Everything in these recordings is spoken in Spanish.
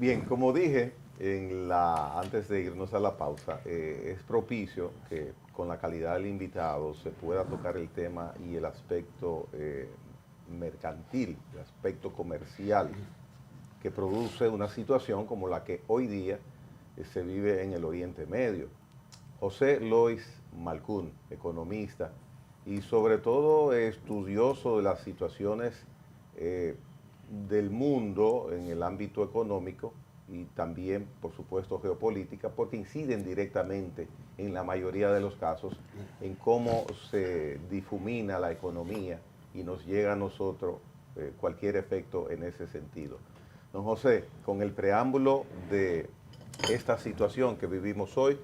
Bien, como dije antes de irnos a la pausa, es propicio que con la calidad del invitado se pueda tocar el tema y el aspecto mercantil, el aspecto comercial que produce una situación como la que hoy día se vive en el Oriente Medio. José Lois Malcún, economista y sobre todo estudioso de las situaciones del mundo en el ámbito económico y también, por supuesto, geopolítica, porque inciden directamente en la mayoría de los casos en cómo se difumina la economía y nos llega a nosotros cualquier efecto en ese sentido. Don José, con el preámbulo de esta situación que vivimos hoy,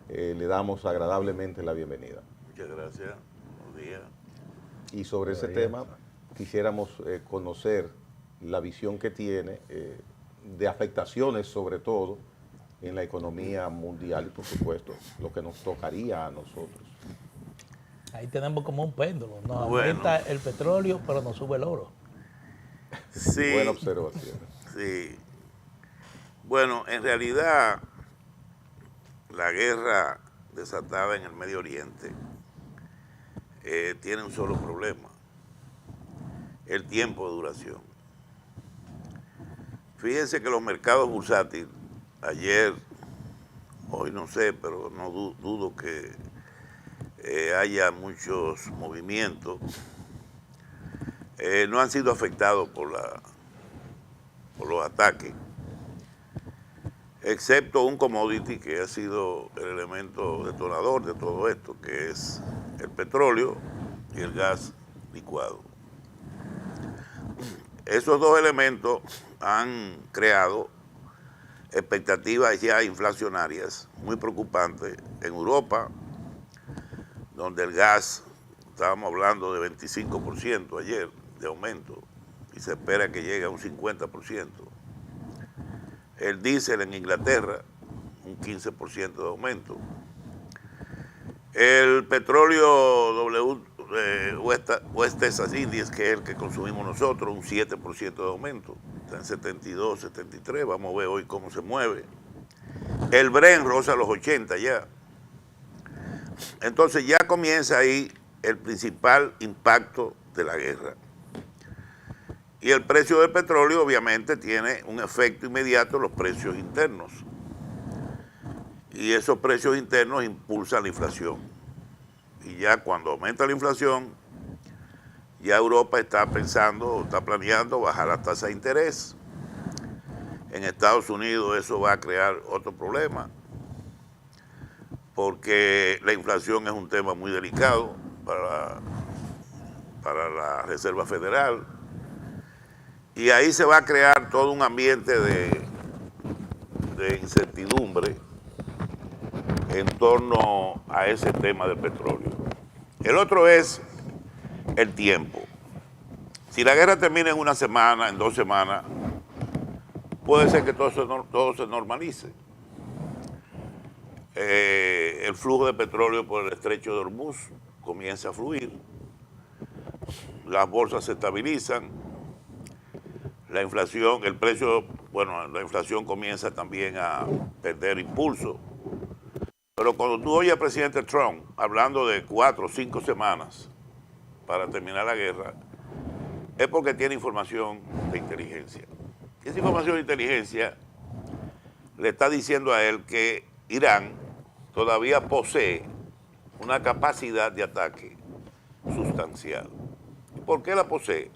le damos agradablemente la bienvenida. Muchas gracias. Buenos días. Y sobre ese tema quisiéramos conocer la visión que tiene de afectaciones sobre todo en la economía mundial y por supuesto lo que nos tocaría a nosotros. Ahí tenemos como un péndulo, nos Bueno. aumenta el petróleo pero nos sube el oro. Sí, Buena observación. sí. Bueno, en realidad la guerra desatada en el Medio Oriente tiene un solo problema: el tiempo de duración. Fíjense que los mercados bursátiles, ayer, hoy no sé, pero no dudo que haya muchos movimientos, no han sido afectados por los ataques, excepto un commodity que ha sido el elemento detonador de todo esto, que es el petróleo y el gas licuado. Esos dos elementos han creado expectativas ya inflacionarias muy preocupantes en Europa, donde el gas, estábamos hablando de 25% ayer de aumento, y se espera que llegue a un 50%. El diésel en Inglaterra, un 15% de aumento. El petróleo West Texas Indies, que es el que consumimos nosotros, un 7% de aumento. Está en 72, 73, vamos a ver hoy cómo se mueve. El Brent roza los 80 ya. Entonces ya comienza ahí el principal impacto de la guerra. Y el precio del petróleo obviamente tiene un efecto inmediato en los precios internos. Y esos precios internos impulsan la inflación. Y ya cuando aumenta la inflación, ya Europa está pensando, está planeando bajar la tasa de interés. En Estados Unidos eso va a crear otro problema, porque la inflación es un tema muy delicado para la Reserva Federal. Y ahí se va a crear todo un ambiente de incertidumbre en torno a ese tema del petróleo. El otro es el tiempo. Si la guerra termina en una semana, en 2 semanas, puede ser que todo se normalice. El flujo de petróleo por el estrecho de Hormuz comienza a fluir, las bolsas se estabilizan, la inflación, la inflación comienza también a perder impulso. Pero cuando tú oyes al presidente Trump hablando de 4 o 5 semanas para terminar la guerra, es porque tiene información de inteligencia. Esa información de inteligencia le está diciendo a él que Irán todavía posee una capacidad de ataque sustancial. ¿Y por qué la posee?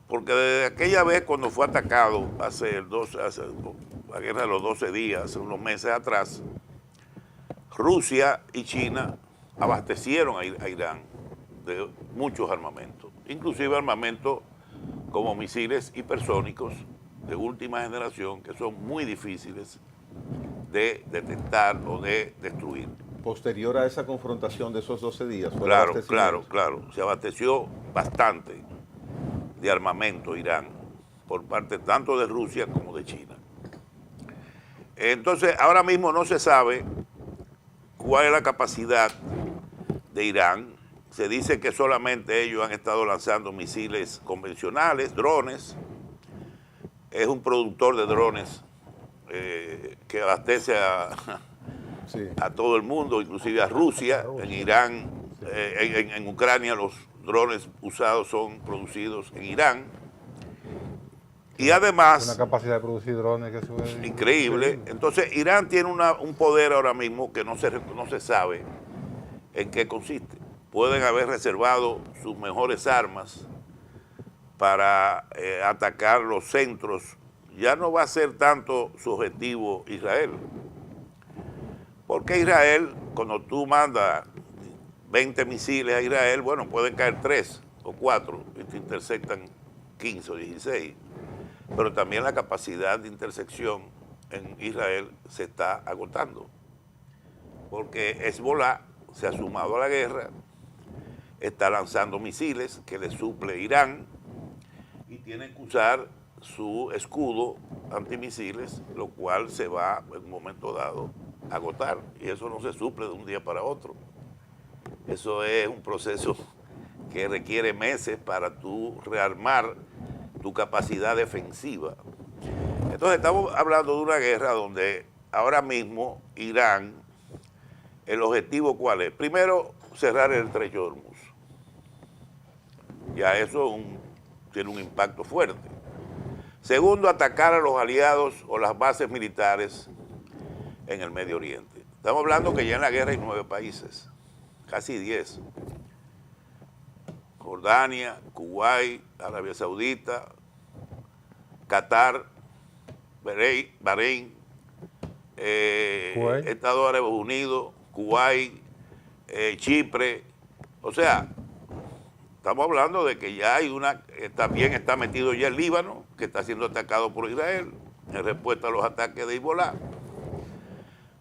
Porque desde aquella vez cuando fue atacado, hace la guerra de los 12 días, hace unos meses atrás, Rusia y China abastecieron a Irán de muchos armamentos, inclusive armamentos como misiles hipersónicos de última generación, que son muy difíciles de detectar o de destruir. Posterior a esa confrontación de esos 12 días, ¿fue Claro, se abasteció bastante de armamento Irán por parte tanto de Rusia como de China. Entonces, ahora mismo no se sabe cuál es la capacidad de Irán. Se dice que solamente ellos han estado lanzando misiles convencionales, drones, es un productor de drones que abastece Sí. a todo el mundo, inclusive a Rusia. En Irán, en Ucrania los drones usados son producidos en Irán. Y además, Una capacidad de producir drones que eso es increíble. Entonces, Irán tiene un poder ahora mismo que no se sabe en qué consiste. Pueden haber reservado sus mejores armas para atacar los centros. Ya no va a ser tanto su objetivo Israel. Porque Israel, cuando tú mandas 20 misiles a Israel, bueno, pueden caer 3 o 4 y te interceptan 15 o 16. Pero también la capacidad de intersección en Israel se está agotando. Porque Hezbollah se ha sumado a la guerra, está lanzando misiles que le suple Irán y tienen que usar su escudo antimisiles, lo cual se va en un momento dado a agotar. Y eso no se suple de un día para otro. Eso es un proceso que requiere meses para tú rearmar tu capacidad defensiva. Entonces estamos hablando de una guerra donde ahora mismo Irán, el objetivo ¿cuál es? Primero, cerrar el estrecho de Hormuz. Ya eso tiene un impacto fuerte. Segundo, atacar a los aliados o las bases militares en el Medio Oriente. Estamos hablando que ya en la guerra hay 9 países, casi 10. Jordania, Kuwait, Arabia Saudita, Qatar, Bahrein, Estados Árabes Unidos, Kuwait, Chipre. O sea, estamos hablando de que ya hay también está metido ya el Líbano, que está siendo atacado por Israel, en respuesta a los ataques de Hezbollah.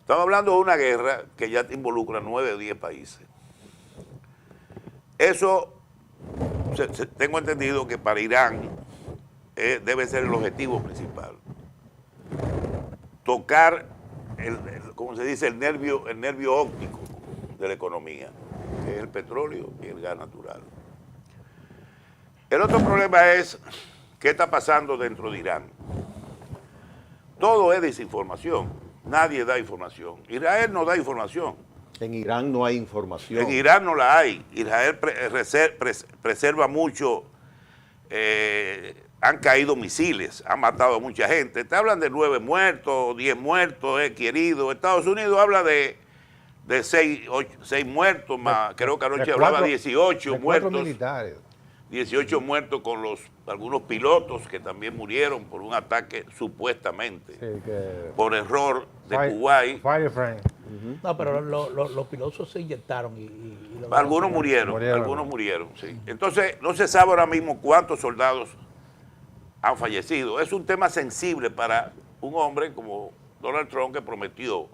Estamos hablando de una guerra que ya involucra 9 o 10 países. Eso, tengo entendido que para Irán debe ser el objetivo principal. Tocar, como se dice, el nervio óptico de la economía, que es el petróleo y el gas natural. El otro problema es qué está pasando dentro de Irán. Todo es desinformación. Nadie da información. Israel no da información. En Irán no hay información. En Irán no la hay. Israel preserva mucho. Han caído misiles, han matado a mucha gente. Te hablan de 9 muertos, 10 muertos, heridos. Estados Unidos habla de 6 muertos más. Creo que anoche hablaba 18 muertos. Militares. 18 muertos con algunos pilotos que también murieron por un ataque supuestamente, por error de Kuwait. Fireframe. No, pero los pilotos se inyectaron algunos murieron, sí. Entonces, no se sabe ahora mismo cuántos soldados han fallecido. Es un tema sensible para un hombre como Donald Trump, que prometió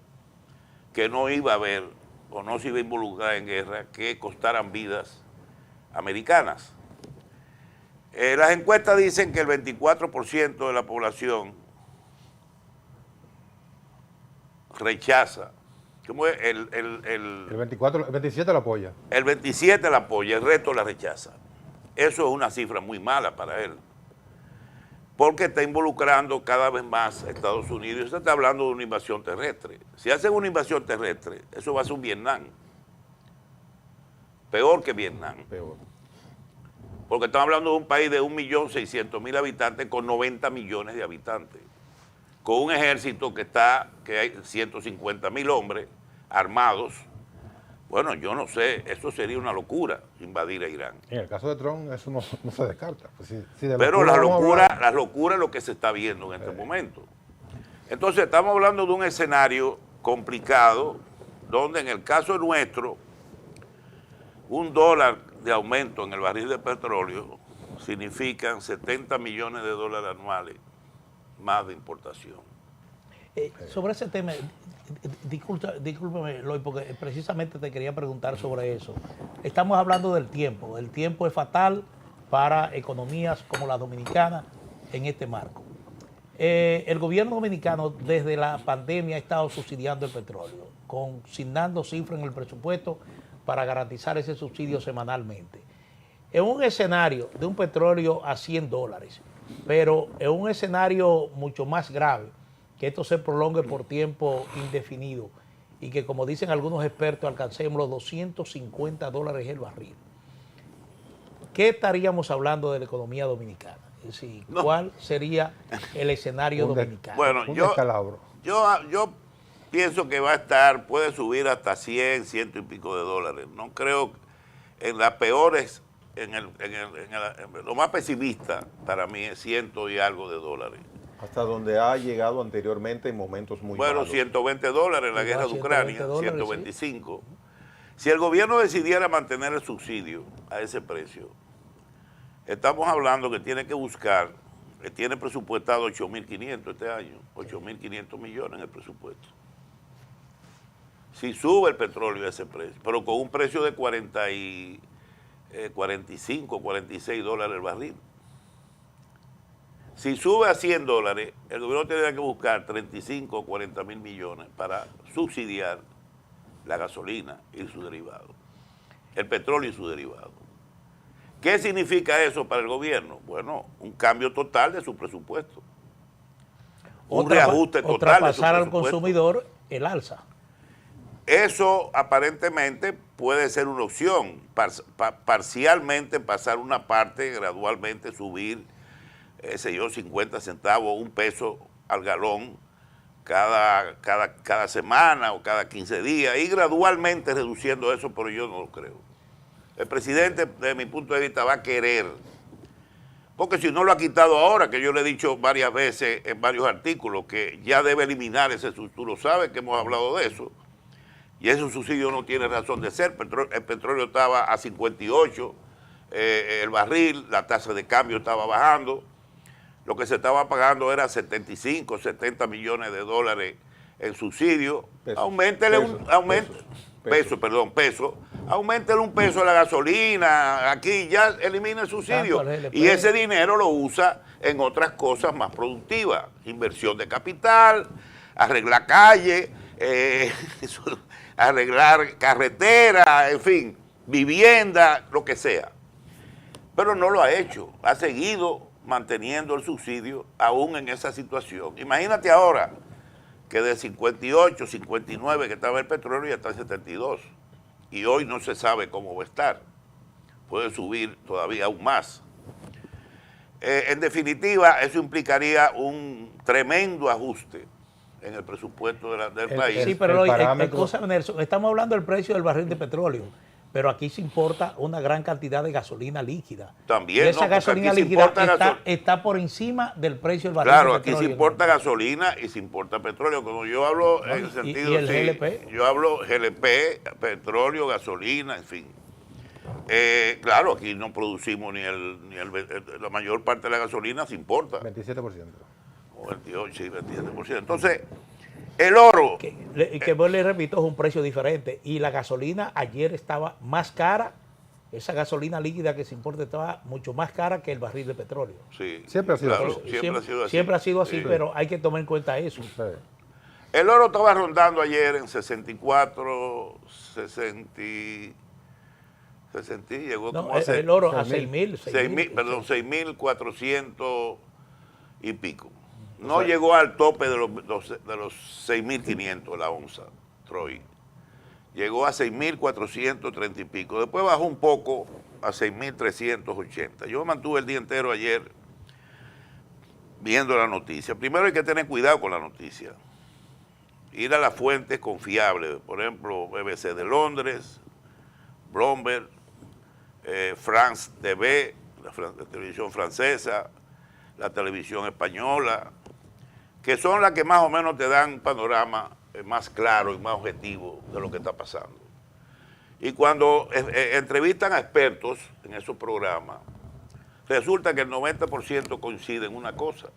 que no iba a haber o no se iba a involucrar en guerra que costaran vidas americanas. Las encuestas dicen que el 24% de la población rechaza. ¿Cómo es? El 27 la apoya. El 27 la apoya, el resto la rechaza. Eso es una cifra muy mala para él. Porque está involucrando cada vez más a Estados Unidos. Se está hablando de una invasión terrestre. Si hacen una invasión terrestre, eso va a ser un Vietnam. Peor que Vietnam. Peor. Porque estamos hablando de un país de 1.600.000 habitantes con 90 millones de habitantes. Con un ejército que hay 150.000 hombres armados. Bueno, yo no sé, eso sería una locura, invadir a Irán. En el caso de Trump, eso no se descarta. Pues pero la locura es lo que se está viendo en este momento. Entonces, estamos hablando de un escenario complicado, donde en el caso nuestro, $1 de aumento en el barril de petróleo significan $70 millones anuales más de importación. Sobre ese tema, discúlpeme, Eloy, porque precisamente te quería preguntar sobre eso. Estamos hablando del tiempo. El tiempo es fatal para economías como la dominicana en este marco. El gobierno dominicano desde la pandemia ha estado subsidiando el petróleo, consignando cifras en el presupuesto para garantizar ese subsidio semanalmente. En un escenario de un petróleo a $100, pero en un escenario mucho más grave, que esto se prolongue por tiempo indefinido y que, como dicen algunos expertos, alcancemos los $250 el barril. ¿Qué estaríamos hablando de la economía dominicana? Es decir, ¿cuál sería el escenario dominicano? Bueno, Un yo descalabro. pienso que puede subir hasta 100, ciento y pico de dólares. No creo, en las peores, lo más pesimista para mí es 100 y algo de dólares. Hasta donde ha llegado anteriormente en momentos muy Bueno, malos. $120 en la guerra de Ucrania, $120, 125. Si el gobierno decidiera mantener el subsidio a ese precio, estamos hablando que tiene que buscar, tiene presupuestado 8.500 este año, 8.500 millones en el presupuesto. Si sube el petróleo a ese precio, pero con un precio de 45, 46 dólares el barril. Si sube a 100 dólares, el gobierno tendría que buscar 35 o 40 mil millones para subsidiar la gasolina y su derivado, el petróleo y su derivado. ¿Qué significa eso para el gobierno? Bueno, un cambio total de su presupuesto. Un reajuste total de su traspasar al presupuesto. consumidor el alza. Eso aparentemente puede ser una opción, parcialmente pasar una parte, gradualmente subir, 50 centavos, un peso al galón cada semana o cada 15 días, y gradualmente reduciendo eso, pero yo no lo creo. El presidente, desde mi punto de vista, va a querer, porque si no lo ha quitado ahora, que yo le he dicho varias veces en varios artículos, que ya debe eliminar ese subsidio, tú lo sabes que hemos hablado de eso, y ese subsidio no tiene razón de ser. El petróleo estaba a 58, el barril, la tasa de cambio estaba bajando, lo que se estaba pagando era 75, 70 millones de dólares en subsidio. Auméntele un peso a la gasolina, aquí ya elimina el subsidio. Y ese dinero lo usa en otras cosas más productivas, inversión de capital, arreglar calles, arreglar carretera, en fin, vivienda, lo que sea. Pero no lo ha hecho, ha seguido manteniendo el subsidio aún en esa situación. Imagínate ahora que de 58, 59 que estaba el petróleo ya está en 72 y hoy no se sabe cómo va a estar. Puede subir todavía aún más. En definitiva, eso implicaría un tremendo ajuste en el presupuesto del país. Sí, pero Nelson, estamos hablando del precio del barril de petróleo, pero aquí se importa una gran cantidad de gasolina líquida. También, y esa gasolina líquida está por encima del precio del barril de petróleo. Claro, aquí se importa gasolina y se importa petróleo. Cuando yo hablo en el sentido, GLP. Yo hablo GLP, petróleo, gasolina, en fin. Claro, aquí no producimos la mayor parte de la gasolina se importa. 27%. O 28, sí, 27%. Entonces, el oro. Que vos le repito, es un precio diferente. Y la gasolina ayer estaba más cara. Esa gasolina líquida que se importa estaba mucho más cara que el barril de petróleo. Sí, siempre ha sido claro, así. Siempre ha sido así, sí. Pero hay que tomar en cuenta eso. Sí. El oro estaba rondando ayer en 64, 60, llegó como a el oro a 6.000. Perdón, 6.400 y pico. No llegó al tope de los 6.500 la onza, Troy. Llegó a 6.430 y pico. Después bajó un poco a 6.380. Yo me mantuve el día entero ayer viendo la noticia. Primero hay que tener cuidado con la noticia. Ir a las fuentes confiables, por ejemplo, BBC de Londres, Bloomberg, France TV, la televisión francesa, la televisión española, que son las que más o menos te dan un panorama más claro y más objetivo de lo que está pasando. Y cuando entrevistan a expertos en esos programas, resulta que el 90% coincide en una cosa.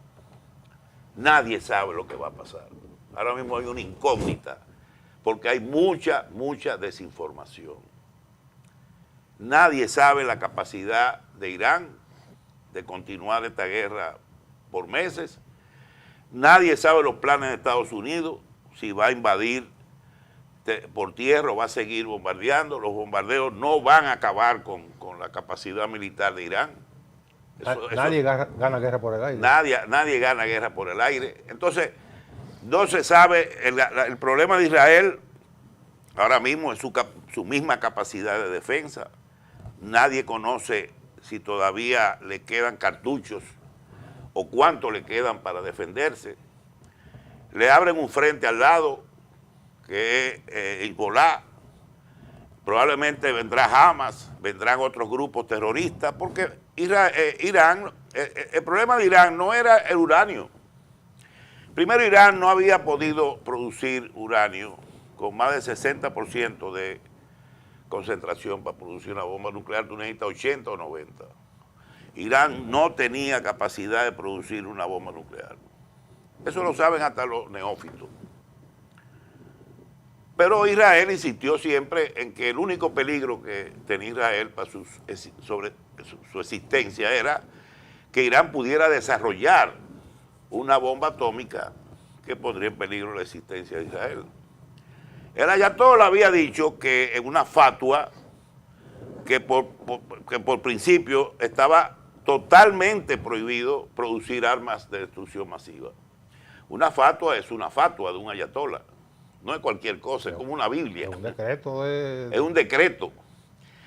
Nadie sabe lo que va a pasar. Ahora mismo hay una incógnita, porque hay mucha desinformación. Nadie sabe la capacidad de Irán de continuar esta guerra por meses. Nadie sabe los planes de Estados Unidos, si va a invadir por tierra o va a seguir bombardeando. Los bombardeos no van a acabar con la capacidad militar de Irán. Nadie gana guerra por el aire. Nadie gana guerra por el aire. Entonces, no se sabe, el problema de Israel ahora mismo es su misma capacidad de defensa. Nadie conoce si todavía le quedan cartuchos o cuánto le quedan para defenderse. Le abren un frente al lado, que es Hezbollah. Probablemente vendrá Hamas, vendrán otros grupos terroristas, porque Irán, el problema de Irán no era el uranio. Primero, Irán no había podido producir uranio con más del 60% de concentración para producir una bomba nuclear. Tú necesitas 80 o 90. Irán no tenía capacidad de producir una bomba nuclear. Eso lo saben hasta los neófitos. Pero Israel insistió siempre en que el único peligro que tenía Israel para sobre su existencia era que Irán pudiera desarrollar una bomba atómica que pondría en peligro la existencia de Israel. El ayatollah había dicho que en una fatua que por principio estaba totalmente prohibido producir armas de destrucción masiva. Una fatua es una fatua de un ayatollah. No es cualquier cosa, es como una Biblia. Es un decreto. Es un decreto.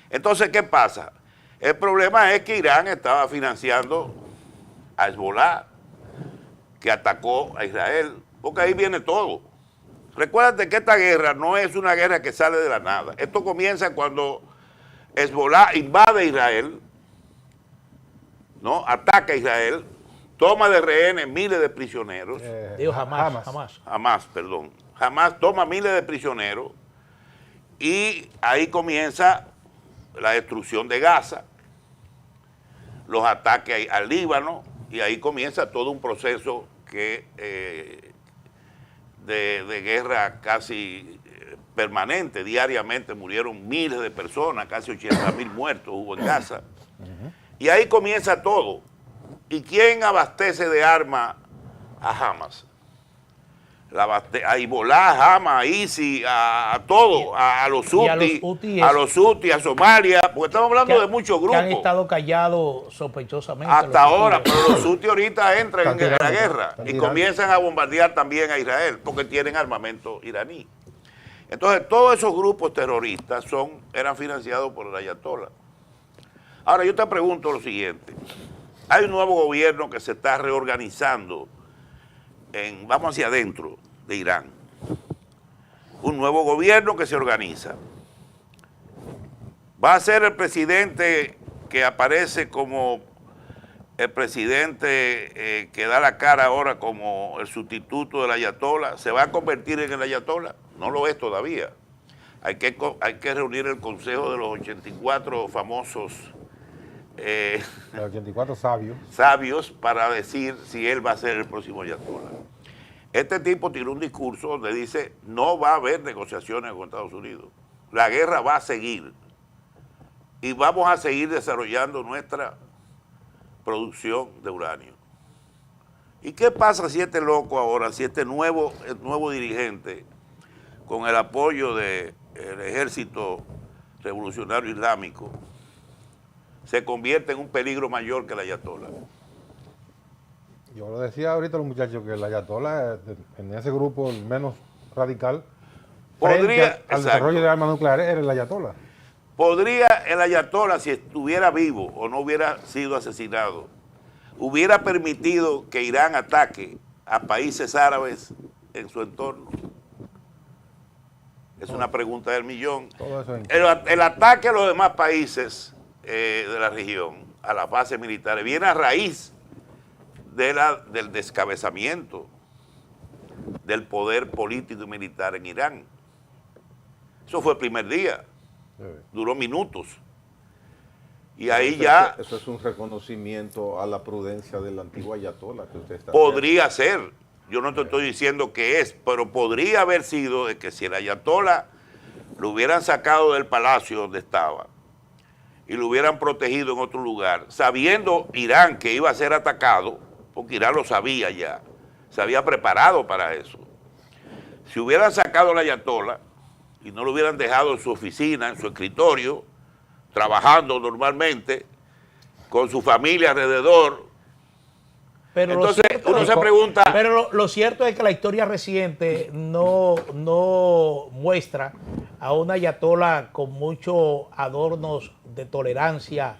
Entonces, ¿qué pasa? El problema es que Irán estaba financiando a Hezbollah, que atacó a Israel, porque ahí viene todo. Recuérdate que esta guerra no es una guerra que sale de la nada. Esto comienza cuando Hezbollah invade Israel, ¿no? Ataca a Israel, toma de rehenes miles de prisioneros. Digo, jamás. Jamás toma miles de prisioneros y ahí comienza la destrucción de Gaza, los ataques al Líbano, y ahí comienza todo un proceso que de guerra casi permanente. Diariamente murieron miles de personas, casi 80.000 muertos hubo en Gaza. Y ahí comienza todo. ¿Y quién abastece de armas a Hamas? A Hezbollah, a Hamas, a ISIS, a todo, a los Houthis, a Somalia, porque estamos hablando de muchos grupos. Que han estado callados sospechosamente. Hasta ahora, pero los Houthis ahorita entran en la guerra y comienzan a bombardear también a Israel, porque tienen armamento iraní. Entonces, todos esos grupos terroristas eran financiados por el ayatollah. Ahora, yo te pregunto lo siguiente. Hay un nuevo gobierno que se está reorganizando vamos hacia adentro de Irán. Un nuevo gobierno que se organiza. Va a ser el presidente que aparece como el presidente que da la cara ahora como el sustituto del ayatollah. ¿Se va a convertir en el ayatollah? No lo es todavía. Hay que reunir el consejo de los 84 famosos los 84 sabios para decir si él va a ser el próximo ayatollah. Este tipo tiene un discurso donde dice no va a haber negociaciones con Estados Unidos. La guerra va a seguir y vamos a seguir desarrollando nuestra producción de uranio. ¿Y qué pasa si este loco ahora, si el nuevo dirigente, con el apoyo del Ejército Revolucionario Islámico, se convierte en un peligro mayor que el ayatollah? Yo lo decía ahorita a los muchachos que el ayatollah, en ese grupo el menos radical, podría, al desarrollo de armas nucleares, era el ayatollah. ¿Podría el ayatollah, si estuviera vivo o no hubiera sido asesinado, hubiera permitido que Irán ataque a países árabes en su entorno? Es una pregunta del millón. El ataque a los demás países de la región, a las bases militares, viene a raíz del descabezamiento del poder político y militar en Irán. Eso fue el primer día, duró minutos. Y ahí ya... Eso es un reconocimiento a la prudencia del antiguo ayatollah que usted está podría ser, yo no te estoy diciendo que es, pero podría haber sido de que si el ayatollah lo hubieran sacado del palacio donde estaba y lo hubieran protegido en otro lugar, sabiendo Irán que iba a ser atacado, porque Irán lo sabía ya, se había preparado para eso. Si hubieran sacado al ayatollah y no lo hubieran dejado en su oficina, en su escritorio, trabajando normalmente, con su familia alrededor. Pero entonces cierto, uno se pregunta... Pero lo cierto es que la historia reciente no muestra a una ayatola con muchos adornos de tolerancia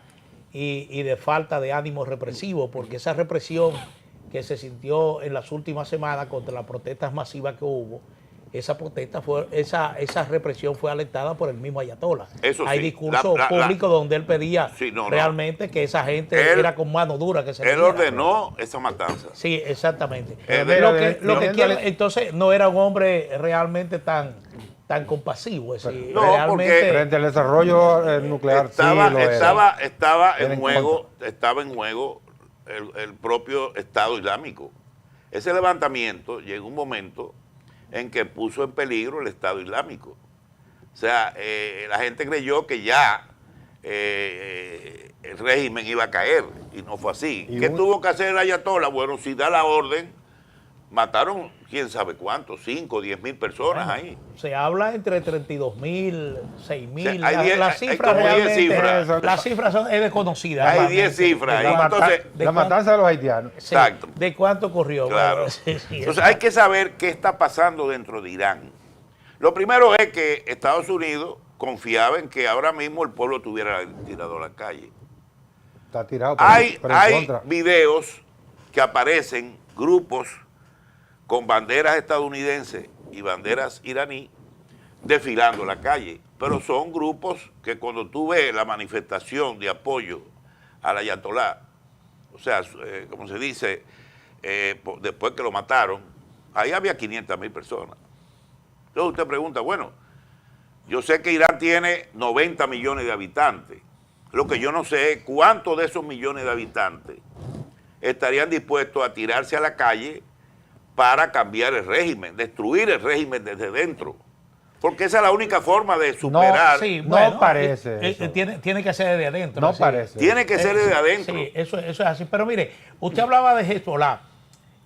y de falta de ánimo represivo, porque esa represión que se sintió en las últimas semanas contra las protestas masivas que hubo, esa represión fue alertada por el mismo ayatola. Eso Hay sí, discursos públicos donde él pedía realmente que esa gente era con mano dura. Que se él ordenó esa matanza. Sí, exactamente. Entonces no era un hombre realmente tan compasivo. Es decir, no, realmente, porque frente al desarrollo nuclear estaba en juego el propio Estado Islámico. Ese levantamiento llegó un momento en que puso en peligro el Estado Islámico. O sea, la gente creyó que ya el régimen iba a caer y no fue así. ¿Qué tuvo que hacer el ayatolá? Bueno, si da la orden, mataron quién sabe cuántos, 5 o 10 mil personas ahí. Se habla entre 32.000, 6.000. Las cifras realmente, las cifras son desconocidas. Hay 10 cifras. La matanza de los haitianos. Sí, exacto. ¿De cuánto ocurrió? Claro. Entonces hay que saber qué está pasando dentro de Irán. Lo primero es que Estados Unidos confiaba en que ahora mismo el pueblo estuviera tirado a la calle. Está tirado. Hay videos que aparecen, grupos con banderas estadounidenses y banderas iraní desfilando en la calle, pero son grupos que cuando tú ves la manifestación de apoyo al ayatolá, o sea, como se dice, después que lo mataron, ahí había 500.000 personas. Entonces usted pregunta, bueno, yo sé que Irán tiene 90 millones de habitantes, lo que yo no sé es cuántos de esos millones de habitantes estarían dispuestos a tirarse a la calle para cambiar el régimen, destruir el régimen desde dentro. Porque esa es la única forma de superar. No parece. Tiene que ser desde adentro. No parece. Tiene que ser desde adentro. Sí, eso es así. Pero mire, usted hablaba de Hezbollah.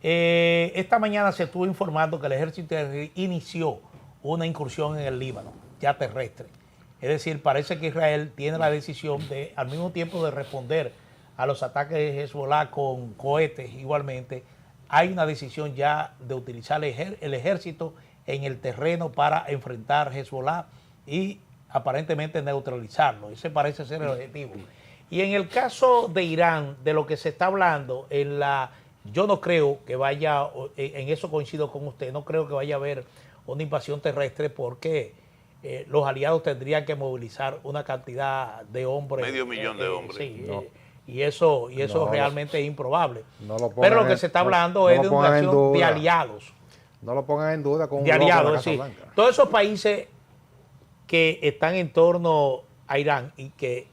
Esta mañana se estuvo informando que el ejército inició una incursión en el Líbano, ya terrestre. Es decir, parece que Israel tiene la decisión de, al mismo tiempo de responder a los ataques de Hezbollah con cohetes igualmente, hay una decisión ya de utilizar el ejército en el terreno para enfrentar Hezbollah y aparentemente neutralizarlo. Ese parece ser el objetivo. Y en el caso de Irán, de lo que se está hablando, yo no creo que vaya, en eso coincido con usted, no creo que vaya a haber una invasión terrestre porque los aliados tendrían que movilizar una cantidad de hombres. 500.000 de hombres. Sí, y eso realmente es improbable. Pero lo que se está hablando es de una acción de aliados. No lo pongan en duda con un de aliados, de la sí. Casa Blanca. Todos esos países que están en torno a Irán y que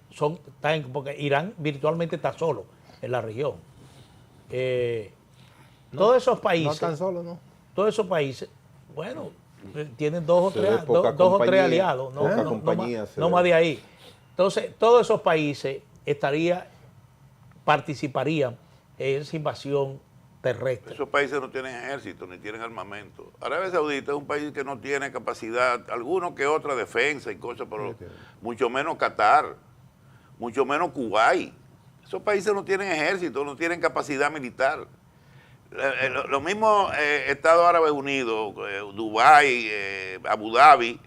porque Irán virtualmente está solo en la región. Todos esos países. No tan solo, ¿no? Todos esos países, bueno, tienen dos o tres aliados, no más de ahí. Entonces, todos esos países participarían en esa invasión terrestre. Esos países no tienen ejército ni tienen armamento. Arabia Saudita es un país que no tiene capacidad, alguno que otra defensa y cosas, pero mucho menos Qatar, mucho menos Kuwait. Esos países no tienen ejército, no tienen capacidad militar. Los mismos Estados Árabes Unidos, Dubái, Abu Dhabi,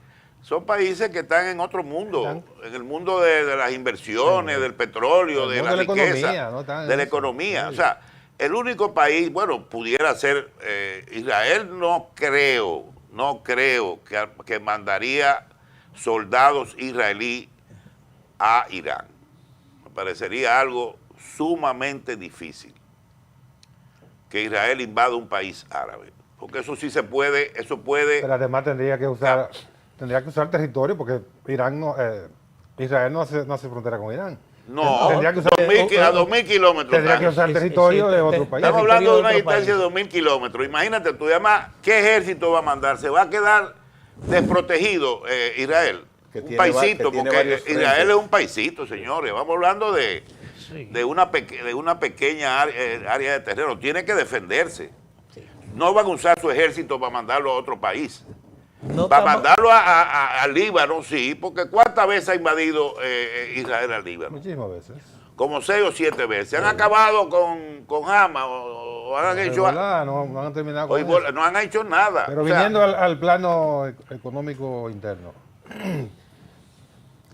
son países que están en otro mundo, en el mundo de las inversiones, del petróleo, de la riqueza, de la economía. O sea, el único país, bueno, pudiera ser Israel, no creo que mandaría soldados israelíes a Irán. Me parecería algo sumamente difícil que Israel invada un país árabe, porque eso sí se puede, Pero además tendría que usar territorio, porque Israel no hace frontera con Irán. No, a 2.000 kilómetros. Tendría que usar territorio de otro país. Estamos hablando de una distancia de 2.000 kilómetros. Imagínate tú, además, ¿qué ejército va a mandar? Se va a quedar desprotegido Israel. Un paisito, porque Israel es un paisito, señores. Vamos hablando de una pequeña área de terreno. Tiene que defenderse. Sí. No van a usar su ejército para mandarlo a otro país. Para mandarlo al Líbano, sí, porque ¿cuántas veces ha invadido Israel al Líbano? Muchísimas veces. como 6 o 7 veces. Han acabado con Hamas o han hecho... No han terminado con eso. No han hecho nada. Pero O sea, viniendo al plano económico interno,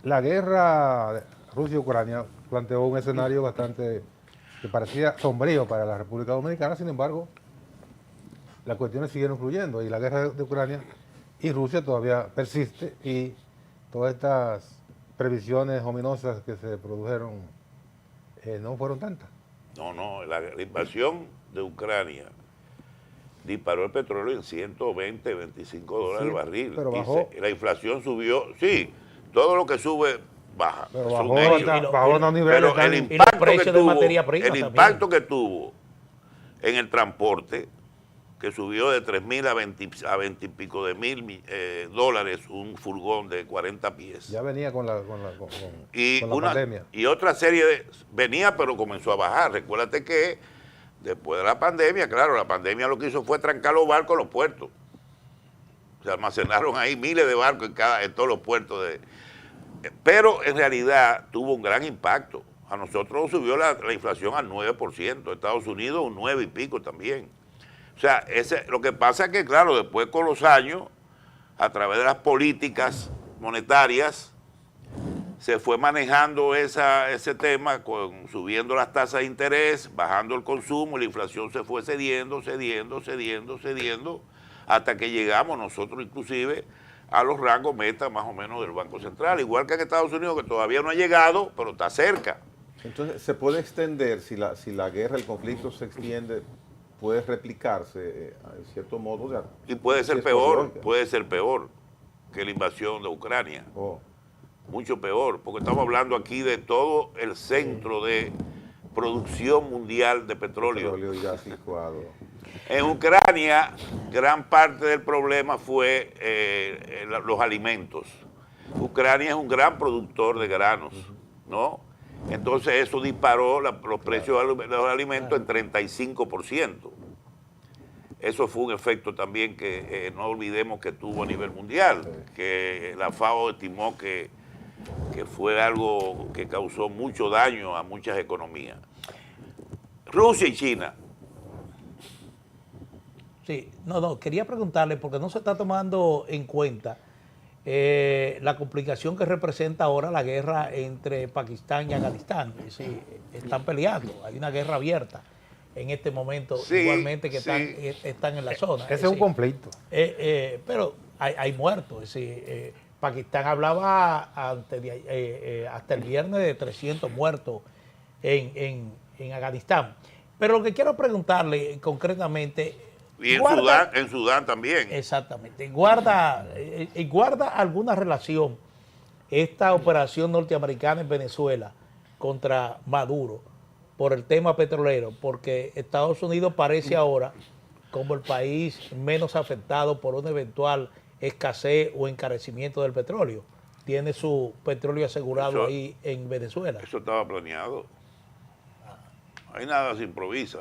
la guerra de Rusia-Ucrania planteó un escenario bastante que parecía sombrío para la República Dominicana. Sin embargo, las cuestiones siguieron fluyendo y la guerra de Ucrania y Rusia todavía persiste, y todas estas previsiones ominosas que se produjeron no fueron tantas. No, la invasión de Ucrania disparó el petróleo en 120, 25 dólares el barril. Pero bajó. La inflación subió, sí, todo lo que sube baja. Pero es un bajó, hecho. bajó a unos niveles Pero el tan... impacto precios que de tuvo, materia prima el también. impacto que tuvo en el transporte, que subió de 3.000 a 20 y pico de mil dólares un furgón de 40 pies. Ya venía con la Y, con la pandemia. y otra serie de... Venía, pero comenzó a bajar. Recuérdate que después de la pandemia, claro, la pandemia lo que hizo fue trancar los barcos en los puertos. Se almacenaron ahí miles de barcos en todos los puertos. Pero en realidad tuvo un gran impacto. A nosotros nos subió la inflación al 9%, Estados Unidos un 9 y pico también. O sea, lo que pasa es que, claro, después con los años, a través de las políticas monetarias, se fue manejando ese tema, subiendo las tasas de interés, bajando el consumo, y la inflación se fue cediendo, hasta que llegamos nosotros inclusive a los rangos meta más o menos del Banco Central, igual que en Estados Unidos, que todavía no ha llegado, pero está cerca. Entonces, ¿se puede extender, si la guerra, el conflicto se extiende, puede replicarse en cierto modo? Y puede ser peor que la invasión de Ucrania. Oh. Mucho peor, porque estamos hablando aquí de todo el centro de producción mundial de petróleo. Petróleo y gas licuado. En Ucrania, gran parte del problema fue los alimentos. Ucrania es un gran productor de granos, ¿no? Entonces eso disparó los precios de los alimentos en 35%. Eso fue un efecto también que no olvidemos que tuvo a nivel mundial, que la FAO estimó que fue algo que causó mucho daño a muchas economías. Rusia y China. Sí, quería preguntarle, porque no se está tomando en cuenta la complicación que representa ahora la guerra entre Pakistán y Afganistán. Es decir, están peleando, hay una guerra abierta en este momento, Sí, igualmente que sí. están en la zona. Ese es un conflicto. Pero hay muertos, es decir, Pakistán hablaba hasta el viernes de 300 muertos en Afganistán. Pero lo que quiero preguntarle concretamente... Y en Sudán también. Exactamente. ¿Guarda alguna relación esta operación norteamericana en Venezuela contra Maduro por el tema petrolero? Porque Estados Unidos parece ahora como el país menos afectado por una eventual escasez o encarecimiento del petróleo. Tiene su petróleo asegurado ahí en Venezuela. Eso estaba planeado. Ahí nada se improvisa.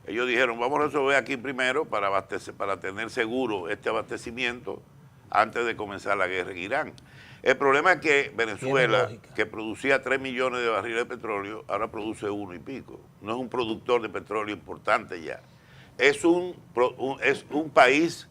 Ellos dijeron, vamos a resolver aquí primero para tener seguro este abastecimiento antes de comenzar la guerra en Irán. El problema es que Venezuela, que producía 3 millones de barriles de petróleo, ahora produce 1 y pico. No es un productor de petróleo importante ya. Es un país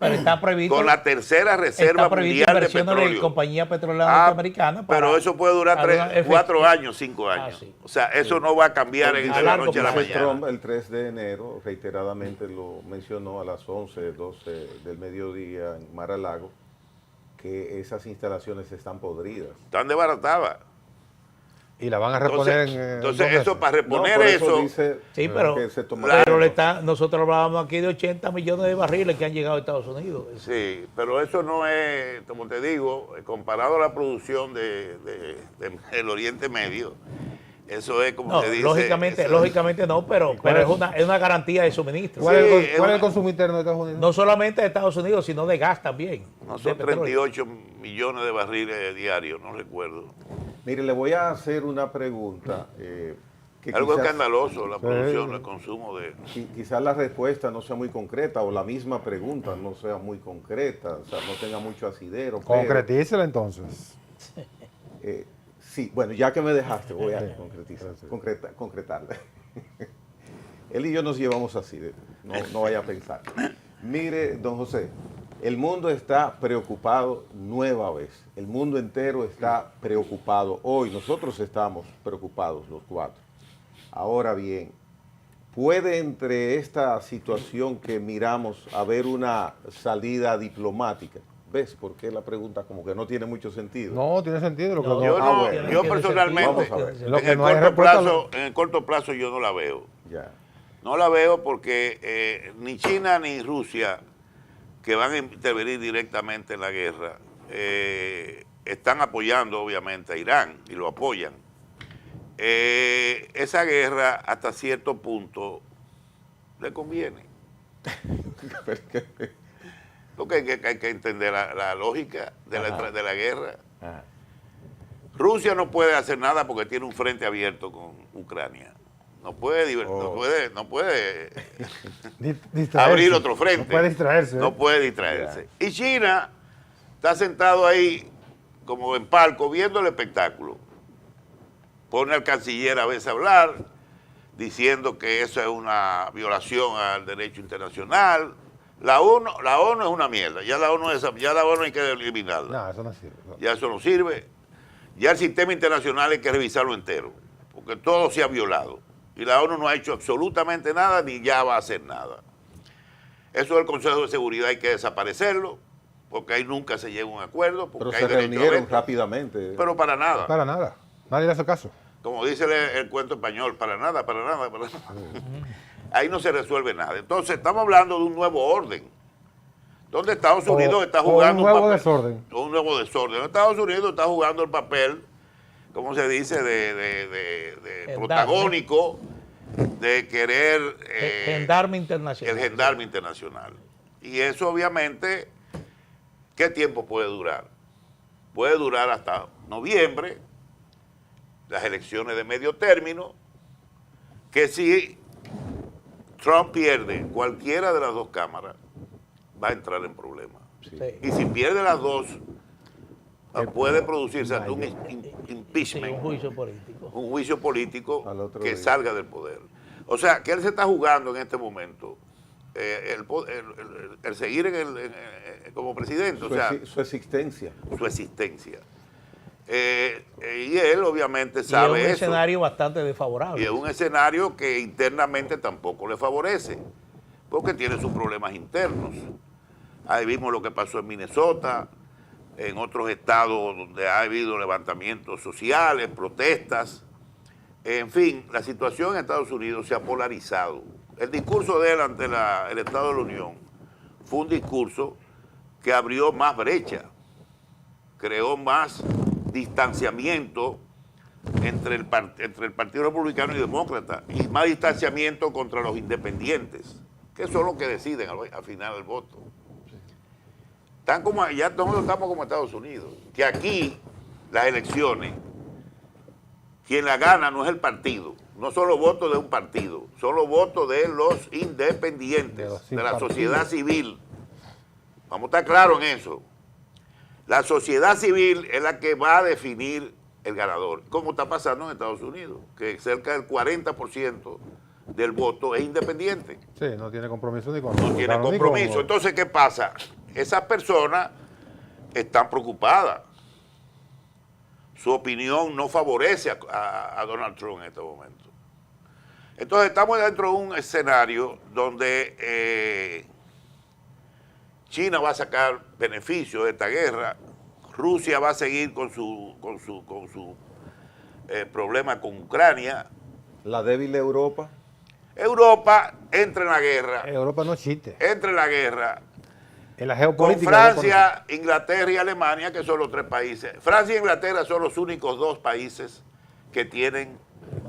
con la tercera reserva mundial de petróleo. De compañía petrolera norteamericana. Pero eso puede durar 4 años, 5 años. Sí. O sea, eso no va a cambiar de la noche a la mañana. Trump el 3 de enero reiteradamente lo mencionó a las 11, 12 del mediodía en Mar-a-Lago, que esas instalaciones están podridas. Están desbaratadas. Y la van a reponer entonces eso, para reponer eso eso... Sí, pero nosotros hablábamos aquí de 80 millones de barriles que han llegado a Estados Unidos. Sí, pero eso no es, como te digo, comparado a la producción del Oriente Medio, eso es como te dice... Lógicamente no, pero es una garantía de suministro. ¿Cuál es el consumo interno de Estados Unidos? No solamente de Estados Unidos, sino de gas también. No son 38 millones de barriles diarios, no recuerdo. Mire, le voy a hacer una pregunta. Algo escandaloso, la producción, el consumo de... Quizás la respuesta no sea muy concreta, o la misma pregunta no sea muy concreta, o sea, no tenga mucho asidero. Concretícela entonces. Sí, bueno, ya que me dejaste, voy a concretarle. Él y yo nos llevamos así, no vaya a pensar. Mire, don José, el mundo está preocupado nueva vez. El mundo entero está preocupado. Hoy nosotros estamos preocupados los cuatro. Ahora bien, ¿puede entre esta situación que miramos haber una salida diplomática? ¿Ves por qué la pregunta como que no tiene mucho sentido? No, tiene sentido. Lo que No, no, Yo personalmente, Lo que en no hay en el corto plazo yo no la veo. Ya. No la veo porque ni China ni Rusia, que van a intervenir directamente en la guerra, están apoyando obviamente a Irán y lo apoyan. Esa guerra hasta cierto punto le conviene. Porque hay que entender la lógica de la guerra. Ajá. Rusia no puede hacer nada porque tiene un frente abierto con Ucrania. No puede abrir otro frente. No puede distraerse. No puede distraerse. Y China está sentado ahí como en palco viendo el espectáculo. Pone al canciller a veces a hablar, diciendo que eso es una violación al derecho internacional. La ONU es una mierda. Ya la ONU hay que eliminarla. No, eso no sirve. No. Ya eso no sirve. Ya el sistema internacional hay que revisarlo entero, porque todo se ha violado. Y la ONU no ha hecho absolutamente nada, ni ya va a hacer nada. Eso del Consejo de Seguridad hay que desaparecerlo, porque ahí nunca se llega a un acuerdo. Porque Pero hay se derecho a reunieron veto. rápidamente. Pero para nada. Para nada. Nadie le hace caso. Como dice el cuento español, para nada. Ahí no se resuelve nada. Entonces, estamos hablando de un nuevo orden, donde Estados Unidos está jugando un nuevo desorden. Un nuevo desorden. Estados Unidos está jugando el papel, ¿cómo se dice?, de protagónico, de querer... gendarme internacional. El gendarme internacional. Y eso, obviamente, ¿qué tiempo puede durar? Puede durar hasta noviembre, las elecciones de medio término, que si Trump pierde cualquiera de las dos cámaras, va a entrar en problemas. Sí. Y si pierde las dos, puede producirse hasta un impeachment, Sí, un juicio político. un juicio político Al otro que día. salga del poder. O sea, que él se está jugando en este momento el seguir como presidente, o sea, Su existencia. su existencia. Y él obviamente Y sabe es un eso. escenario bastante desfavorable. Y es un escenario que internamente tampoco le favorece, porque tiene sus problemas internos. Ahí vimos lo que pasó en Minnesota, en otros estados donde ha habido levantamientos sociales, protestas. En fin, la situación en Estados Unidos se ha polarizado. El discurso de él ante el Estado de la Unión fue un discurso que abrió más brecha, creó más distanciamiento entre el Partido Republicano y Demócrata y más distanciamiento contra los independientes, que son los que deciden al final el voto. Ya nosotros estamos como Estados Unidos, que aquí las elecciones, quien la gana no es el partido, no son los votos de un partido, son los votos de los independientes, de la sociedad civil. Vamos a estar claros en eso. La sociedad civil es la que va a definir el ganador, como está pasando en Estados Unidos, que cerca del 40% del voto es independiente. Sí, no tiene compromiso ni con No tiene compromiso. Entonces, ¿qué pasa? Esas personas están preocupadas. Su opinión no favorece a Donald Trump en este momento. Entonces, estamos dentro de un escenario donde China va a sacar beneficios de esta guerra, Rusia va a seguir con su problema con Ucrania. La débil Europa. Europa entra en la guerra. Europa no existe. Entra en la guerra En la con geopolítica. Francia, Inglaterra y Alemania, que son los tres países. Francia e Inglaterra son los únicos dos países que tienen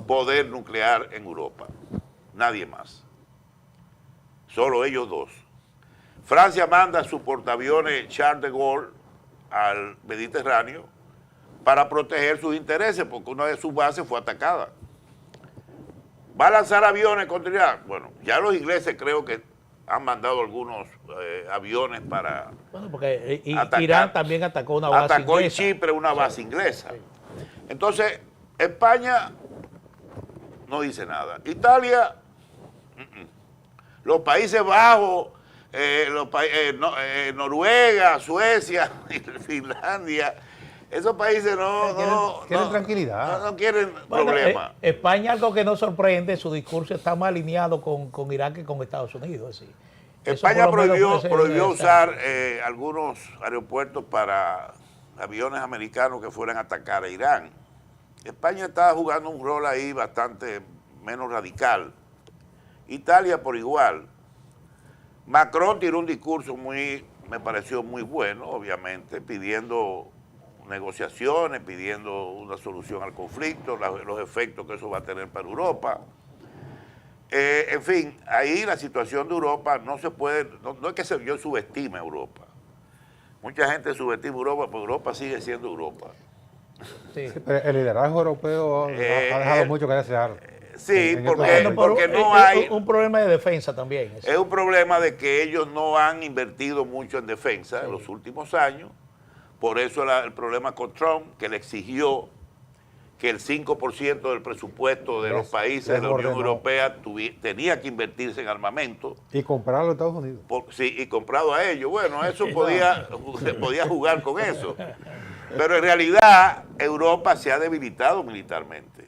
poder nuclear en Europa. Nadie más. Solo ellos dos. Francia manda su portaaviones Charles de Gaulle al Mediterráneo para proteger sus intereses, porque una de sus bases fue atacada. ¿Va a lanzar aviones contra Irak? Bueno, ya los ingleses creo que han mandado algunos aviones para Bueno, porque atacar. Irán también atacó una base Atacó en inglesa. Chipre una base inglesa. Entonces, España no dice nada. Italia, los Países Bajos, Noruega, Suecia, Finlandia, esos países quieren tranquilidad. No quieren Bueno, problemas. España, algo que no sorprende, su discurso está más alineado con Irán que con Estados Unidos. Así. España Eso por lo menos prohibió puede ser usar algunos aeropuertos para aviones americanos que fueran a atacar a Irán. España está jugando un rol ahí bastante menos radical. Italia por igual. Macron tiró un discurso me pareció muy bueno, obviamente, pidiendo negociaciones, pidiendo una solución al conflicto, los efectos que eso va a tener para Europa. En fin, ahí la situación de Europa no se puede, no es que yo subestime a Europa. Mucha gente subestima a Europa, pero Europa sigue siendo Europa. Sí. El liderazgo europeo ha dejado mucho que desear. Sí, Bueno, porque no hay... un problema de defensa también. Es un problema de que ellos no han invertido mucho en defensa en los últimos años. Por eso el problema con Trump, que le exigió que el 5% del presupuesto de los países de la Unión Europea tenía que invertirse en armamento. Y comprarlo a los Estados Unidos. Sí, y comprado a ellos. Bueno, eso podía jugar con eso. Pero en realidad Europa se ha debilitado militarmente.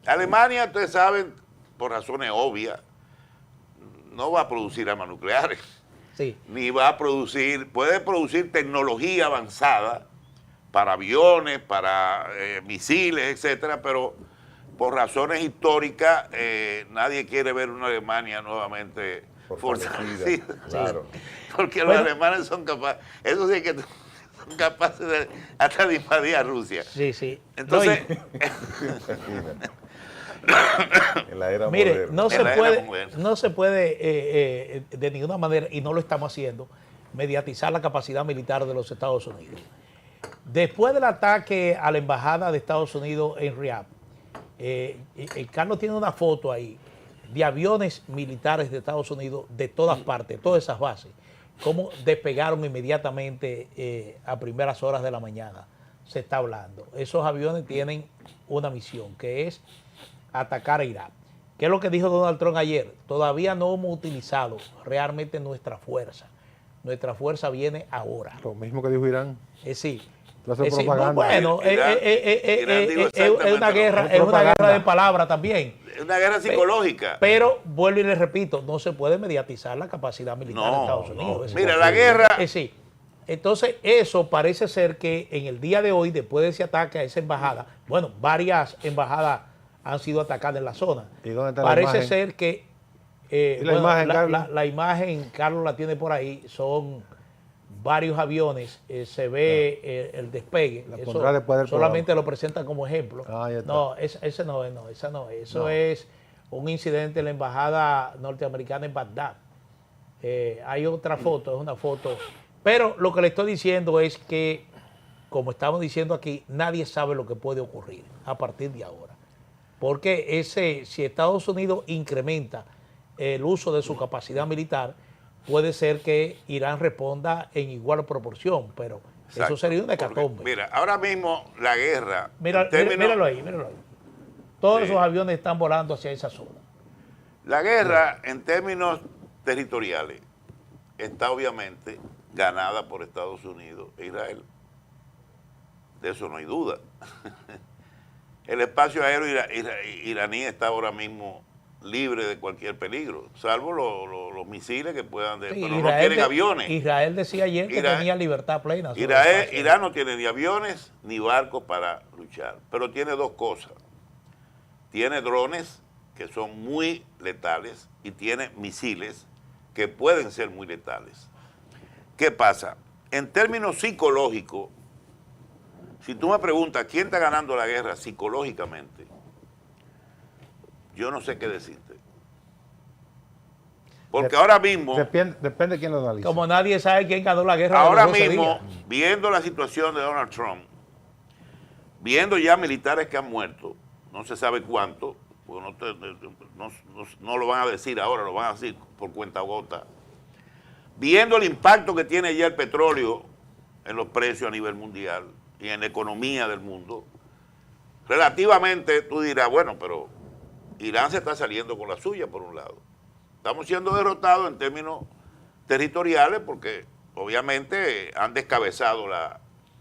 Alemania, ustedes saben, por razones obvias, no va a producir armas nucleares. Sí. Ni va a producir, puede producir tecnología avanzada para aviones, para misiles, etcétera, pero por razones históricas nadie quiere ver una Alemania nuevamente fortalecida. Claro. Porque los alemanes son capaces, eso sí que son capaces hasta de invadir a Rusia. Sí, sí. Entonces, En la era mire, moderna. no se puede de ninguna manera, y no lo estamos haciendo, mediatizar la capacidad militar de los Estados Unidos. Después del ataque a la embajada de Estados Unidos en Riyadh, Carlos tiene una foto ahí de aviones militares de Estados Unidos de todas partes, todas esas bases, cómo despegaron inmediatamente a primeras horas de la mañana. Se está hablando. Esos aviones tienen una misión, que es atacar a Irak. ¿Qué es lo que dijo Donald Trump ayer? Todavía no hemos utilizado realmente nuestra fuerza. Nuestra fuerza viene ahora. Lo mismo que dijo Irán. Sí. Sí, bueno, Irán dijo es una guerra de palabras también. Es una guerra psicológica. Pero vuelvo y les repito, no se puede mediatizar la capacidad militar de Estados Unidos. Mira, la guerra... Sí. Entonces, eso parece ser que en el día de hoy, después de ese ataque a esa embajada, bueno, varias embajadas han sido atacadas en la zona. ¿Y dónde está Parece la imagen? ser que la imagen, Carlos la tiene por ahí, son varios aviones, se ve el despegue. Eso solamente lo presentan como ejemplo. No, ese no es, esa no es. Eso es un incidente en la embajada norteamericana en Bagdad. Hay otra foto, es una foto. Pero lo que le estoy diciendo es que, como estamos diciendo aquí, nadie sabe lo que puede ocurrir a partir de ahora. Porque si Estados Unidos incrementa el uso de su capacidad militar, puede ser que Irán responda en igual proporción, pero exacto, eso sería una hecatombe. Mira, ahora mismo la guerra... Míralo ahí. Todos esos aviones están volando hacia esa zona. La guerra, en términos territoriales, está obviamente ganada por Estados Unidos e Israel. De eso no hay duda. El espacio aéreo iraní está ahora mismo libre de cualquier peligro, salvo los misiles que puedan... pero Israel no tienen aviones. Israel decía ayer que tenía libertad plena. Irán no tiene ni aviones ni barcos para luchar, pero tiene dos cosas. Tiene drones que son muy letales y tiene misiles que pueden ser muy letales. ¿Qué pasa? En términos psicológicos, si tú me preguntas quién está ganando la guerra psicológicamente, yo no sé qué decirte. Porque ahora mismo... Depende de quién lo analice. Como nadie sabe quién ganó la guerra. Ahora mismo, viendo la situación de Donald Trump, viendo ya militares que han muerto, no se sabe cuánto, porque no lo van a decir ahora, lo van a decir por cuenta gota. Viendo el impacto que tiene ya el petróleo en los precios a nivel mundial y en la economía del mundo, Relativamente tú dirás, bueno, pero Irán se está saliendo con la suya por un lado. Estamos siendo derrotados en términos territoriales porque obviamente han descabezado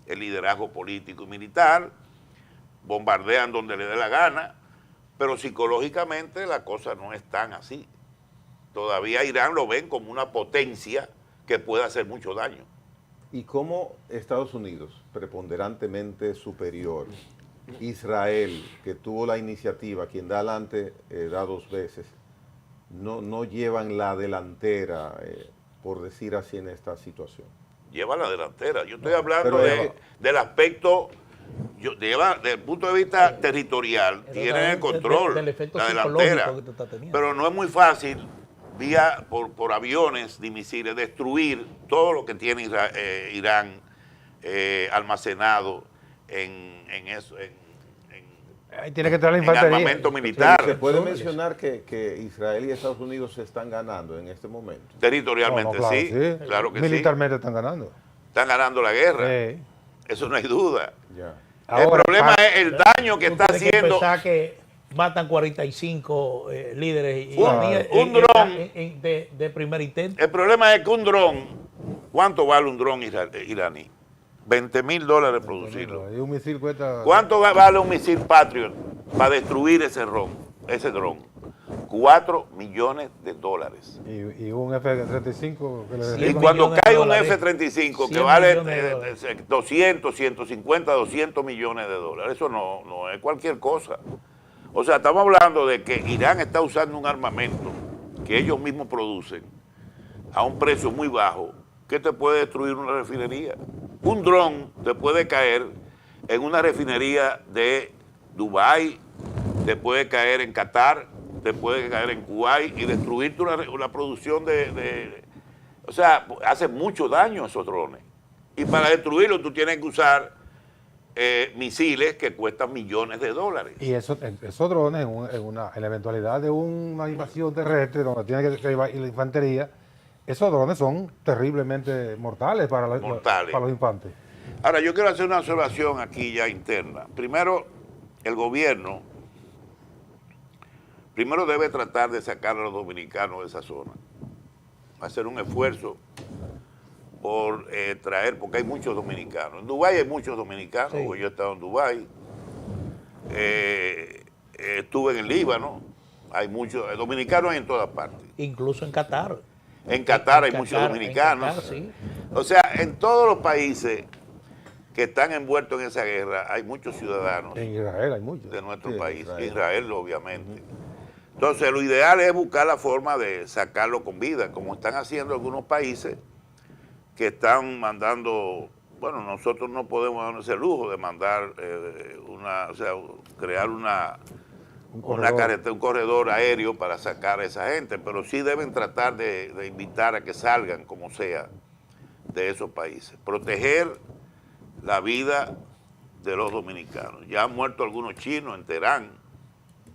el liderazgo político y militar, bombardean donde le dé la gana, pero psicológicamente la cosa no es tan así. Todavía Irán lo ven como una potencia que puede hacer mucho daño. ¿Y cómo Estados Unidos, preponderantemente superior, Israel, que tuvo la iniciativa, quien da adelante da 2 veces, no llevan la delantera, por decir así, en esta situación? Lleva la delantera. Yo estoy hablando del aspecto, desde el punto de vista territorial, tienen el control, del efecto la delantera. psicológico que tú estás teniendo. Pero no es muy fácil, por aviones ni misiles, destruir todo lo que tiene Irán almacenado en eso, Ahí tiene que entrar la en infantería. armamento militar. ¿Se puede mencionar que Israel y Estados Unidos se están ganando en este momento? Territorialmente Claro, sí, claro que militarmente están ganando. están ganando la guerra, Sí. Eso no hay duda. Ya. El Ahora, problema es el daño que Tú está tienes que haciendo. pensar que matan 45 líderes Un dron. de primer intento. El problema es que un dron, ¿cuánto vale un dron iraní? $20,000 producirlo. Y un misil cuesta... ¿Cuánto vale un misil Patriot para destruir ese dron? $4 millones. Y un F-35 que le Sí. Y derriba. cuando millones de cae un dólares. F-35 que 100 vale millones de dólares. 200, 150, $200 millones, eso no es cualquier cosa. O sea, estamos hablando de que Irán está usando un armamento que ellos mismos producen a un precio muy bajo que te puede destruir una refinería. Un dron te puede caer en una refinería de Dubái, te puede caer en Qatar, te puede caer en Kuwait y destruirte una producción o sea, hace mucho daño esos drones. Y para destruirlos tú tienes que usar misiles que cuestan millones de dólares. Y esos drones, en la eventualidad de una invasión terrestre donde tiene que ir la infantería, esos drones son terriblemente mortales para los infantes. Ahora, yo quiero hacer una observación aquí ya interna. Primero, el gobierno debe tratar de sacar a los dominicanos de esa zona. Hacer un esfuerzo por traer, porque hay muchos dominicanos. En Dubái hay muchos dominicanos, Sí. porque yo he estado en Dubái. Estuve en el Líbano, hay muchos dominicanos en todas partes. Incluso en Qatar. En Qatar hay En muchos Qatar, dominicanos. en Qatar, sí. O sea, en todos los países que están envueltos en esa guerra hay muchos ciudadanos En Israel hay muchos. de nuestro Sí, país, Israel. Israel obviamente. Entonces lo ideal es buscar la forma de sacarlo con vida, como están haciendo algunos países que están mandando, bueno, nosotros no podemos darnos ese lujo de mandar crear un corredor aéreo para sacar a esa gente, pero sí deben tratar de invitar a que salgan como sea de esos países. Proteger la vida de los dominicanos. Ya han muerto algunos chinos en Teherán,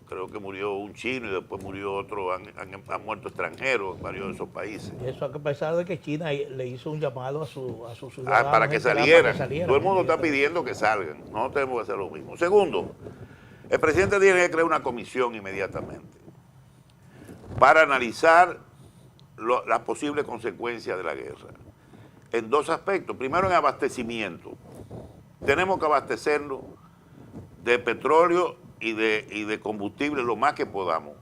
creo que murió un chino y después murió otro, han muerto extranjeros en varios de esos países. Eso a pesar de que China le hizo un llamado a sus ciudadanos. Para que en Teherán, salieran. para que Todo el mundo está pidiendo que salgan. No tenemos que hacer lo mismo. Segundo, el presidente tiene que crear una comisión inmediatamente para analizar las posibles consecuencias de la guerra. En 2 aspectos. Primero, en abastecimiento. Tenemos que abastecernos de petróleo y de combustible lo más que podamos.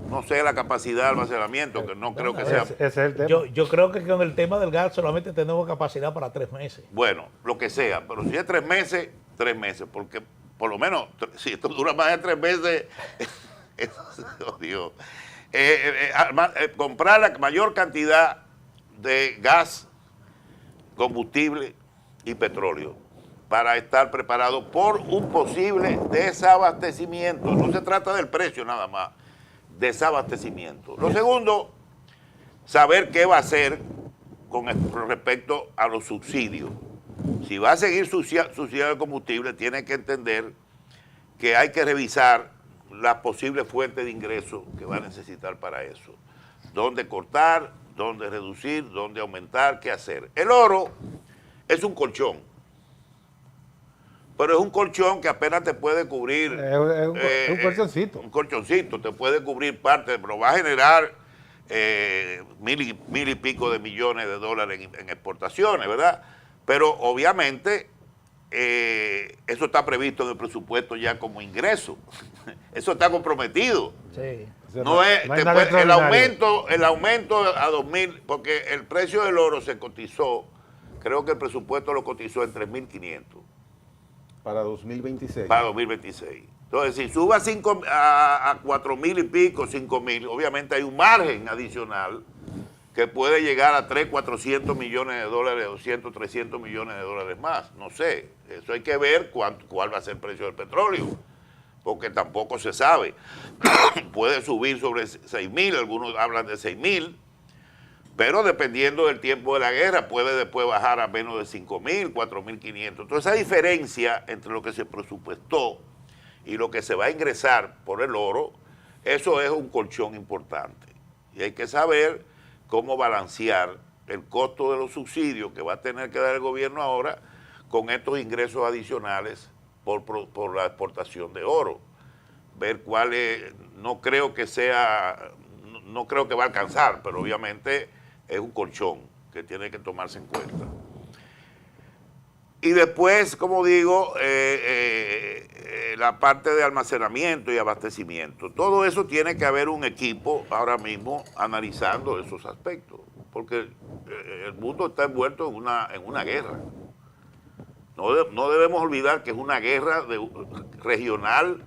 No sé la capacidad de almacenamiento, que no creo que sea... Ese es el tema. Yo creo que con el tema del gas solamente tenemos capacidad para 3 meses. Bueno, lo que sea, pero si es 3 meses, 3 meses, porque por lo menos, si esto dura más de 3 meses, oh Dios, comprar la mayor cantidad de gas, combustible y petróleo para estar preparado por un posible desabastecimiento. No se trata del precio nada más, desabastecimiento. Lo segundo, saber qué va a hacer con respecto a los subsidios. Si va a seguir subsidiando el combustible, tiene que entender que hay que revisar las posibles fuentes de ingresos que va a necesitar para eso. Dónde cortar, dónde reducir, dónde aumentar, qué hacer. El oro es un colchón, Pero es un colchón que apenas te puede cubrir. Es un colchoncito. Un colchoncito, te puede cubrir parte, pero va a generar mil y pico de millones de dólares en exportaciones, ¿verdad? Pero obviamente eso está previsto en el presupuesto ya como ingreso. Eso está comprometido. Sí. O sea, No es, no hay nada extraordinario. el aumento a 2.000, porque el precio del oro se cotizó, creo que el presupuesto lo cotizó en 3.500 Para 2026. para 2026. Entonces, si sube a 4.000 y pico, 5.000, obviamente hay un margen adicional que puede llegar a 400 millones de dólares, 200, 300 millones de dólares más. No sé, eso hay que ver cuál va a ser el precio del petróleo, porque tampoco se sabe. Puede subir sobre 6.000, algunos hablan de 6.000, pero dependiendo del tiempo de la guerra, puede después bajar a menos de 5.000, 4.500. Entonces, esa diferencia entre lo que se presupuestó y lo que se va a ingresar por el oro, eso es un colchón importante. Y hay que saber cómo balancear el costo de los subsidios que va a tener que dar el gobierno ahora con estos ingresos adicionales por la exportación de oro. Ver cuál es, no creo que va a alcanzar, pero obviamente es un colchón que tiene que tomarse en cuenta. Y después, como digo, la parte de almacenamiento y abastecimiento. Todo eso tiene que haber un equipo ahora mismo analizando esos aspectos, porque el mundo está envuelto en una guerra. No debemos olvidar que es una guerra regional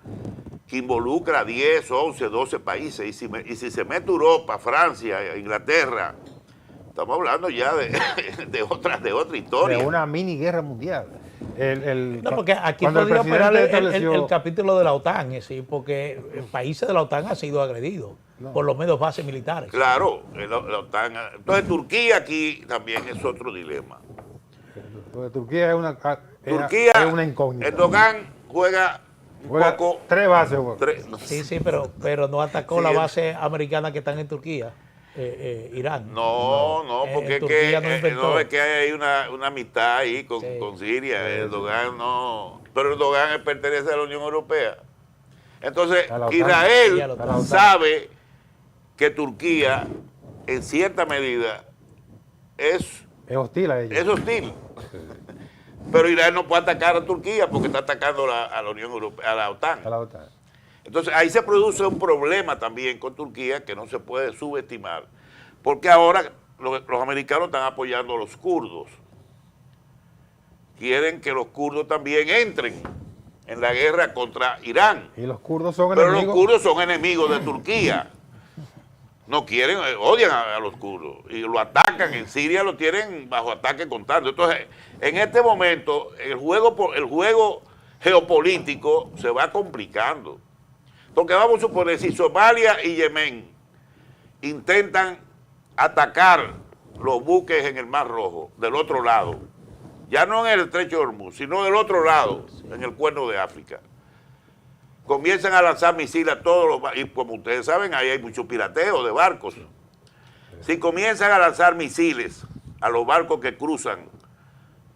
que involucra a 10, 11, 12 países. Y si se mete Europa, Francia, Inglaterra, estamos hablando ya de otra historia. De una mini guerra mundial. No, porque aquí cuando podría operar estableció- el capítulo de la OTAN, es decir, porque países de la OTAN han sido agredidos, por lo menos bases militares. Claro, la OTAN. Entonces Turquía aquí también es otro dilema. Turquía es una, Turquía, es una incógnita. Erdogan juega un poco... 3 bases. Sí, pero no atacó la base americana que están en Turquía, Irán. No, porque Turquía es que hay una amistad ahí con Siria. Erdogan no. Pero Erdogan pertenece a la Unión Europea. Entonces, A la OTAN. Israel Sí, a la OTAN. sabe que Turquía, en cierta medida, es hostil a ellos. es hostil. Pero Israel no puede atacar a Turquía porque está atacando a la Unión Europea, a la OTAN. A la OTAN. Entonces ahí se produce un problema también con Turquía que no se puede subestimar, porque ahora los americanos están apoyando a los kurdos. Quieren que los kurdos también entren en la guerra contra Irán. Y los kurdos son Pero enemigos. los kurdos son enemigos de Turquía. No quieren, odian a los kurdos y lo atacan. En Siria lo tienen bajo ataque constante. Entonces, en este momento, el juego geopolítico se va complicando. Porque vamos a suponer, si Somalia y Yemen intentan atacar los buques en el Mar Rojo, del otro lado, ya no en el estrecho de Hormuz, sino del otro lado, en el Cuerno de África, comienzan a lanzar misiles a todos los barcos, y como ustedes saben, ahí hay mucho pirateo de barcos. Si comienzan a lanzar misiles a los barcos que cruzan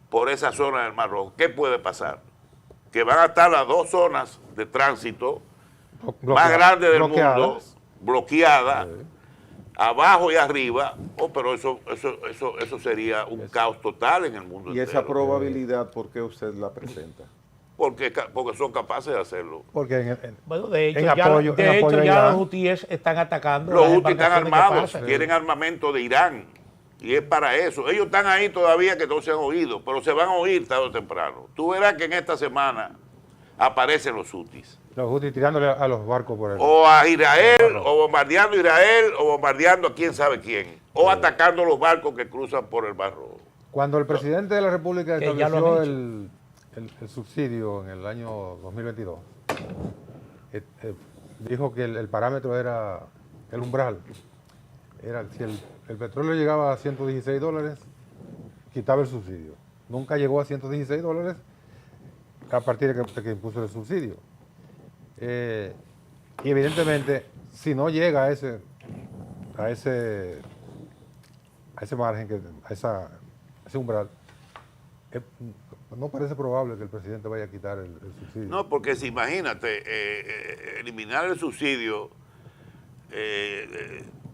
por esa zona del Mar Rojo, ¿qué puede pasar? Que van a estar las dos zonas de tránsito más grandes del mundo bloqueadas, abajo y arriba. Pero eso sería un caos total en el mundo Y entero. esa probabilidad, ¿por qué usted la presenta? Porque son capaces de hacerlo. Porque Bueno, de hecho, en apoyo a ya Irán. los hutíes están atacando. Los las Houthis están embarcaciones que armados, pasan. tienen armamento de Irán. Y es para eso. Ellos están ahí todavía que no se han oído, pero se van a oír tarde o temprano. Tú verás que en esta semana aparecen los Houthis. Los Houthis tirándole a los barcos por el... O a Israel, o bombardeando a Israel, o bombardeando a quién sabe quién. O atacando los barcos que cruzan por el Mar Rojo. Cuando el presidente de la República Que ya lo estableció han el subsidio en el año 2022, dijo que el parámetro era el umbral. Era si el petróleo llegaba a $116, quitaba el subsidio. Nunca llegó a $116 a partir de que impuso el subsidio. Y evidentemente, si no llega a ese margen, a ese umbral, No parece probable que el presidente vaya a quitar el subsidio. No, porque si imagínate, eliminar el subsidio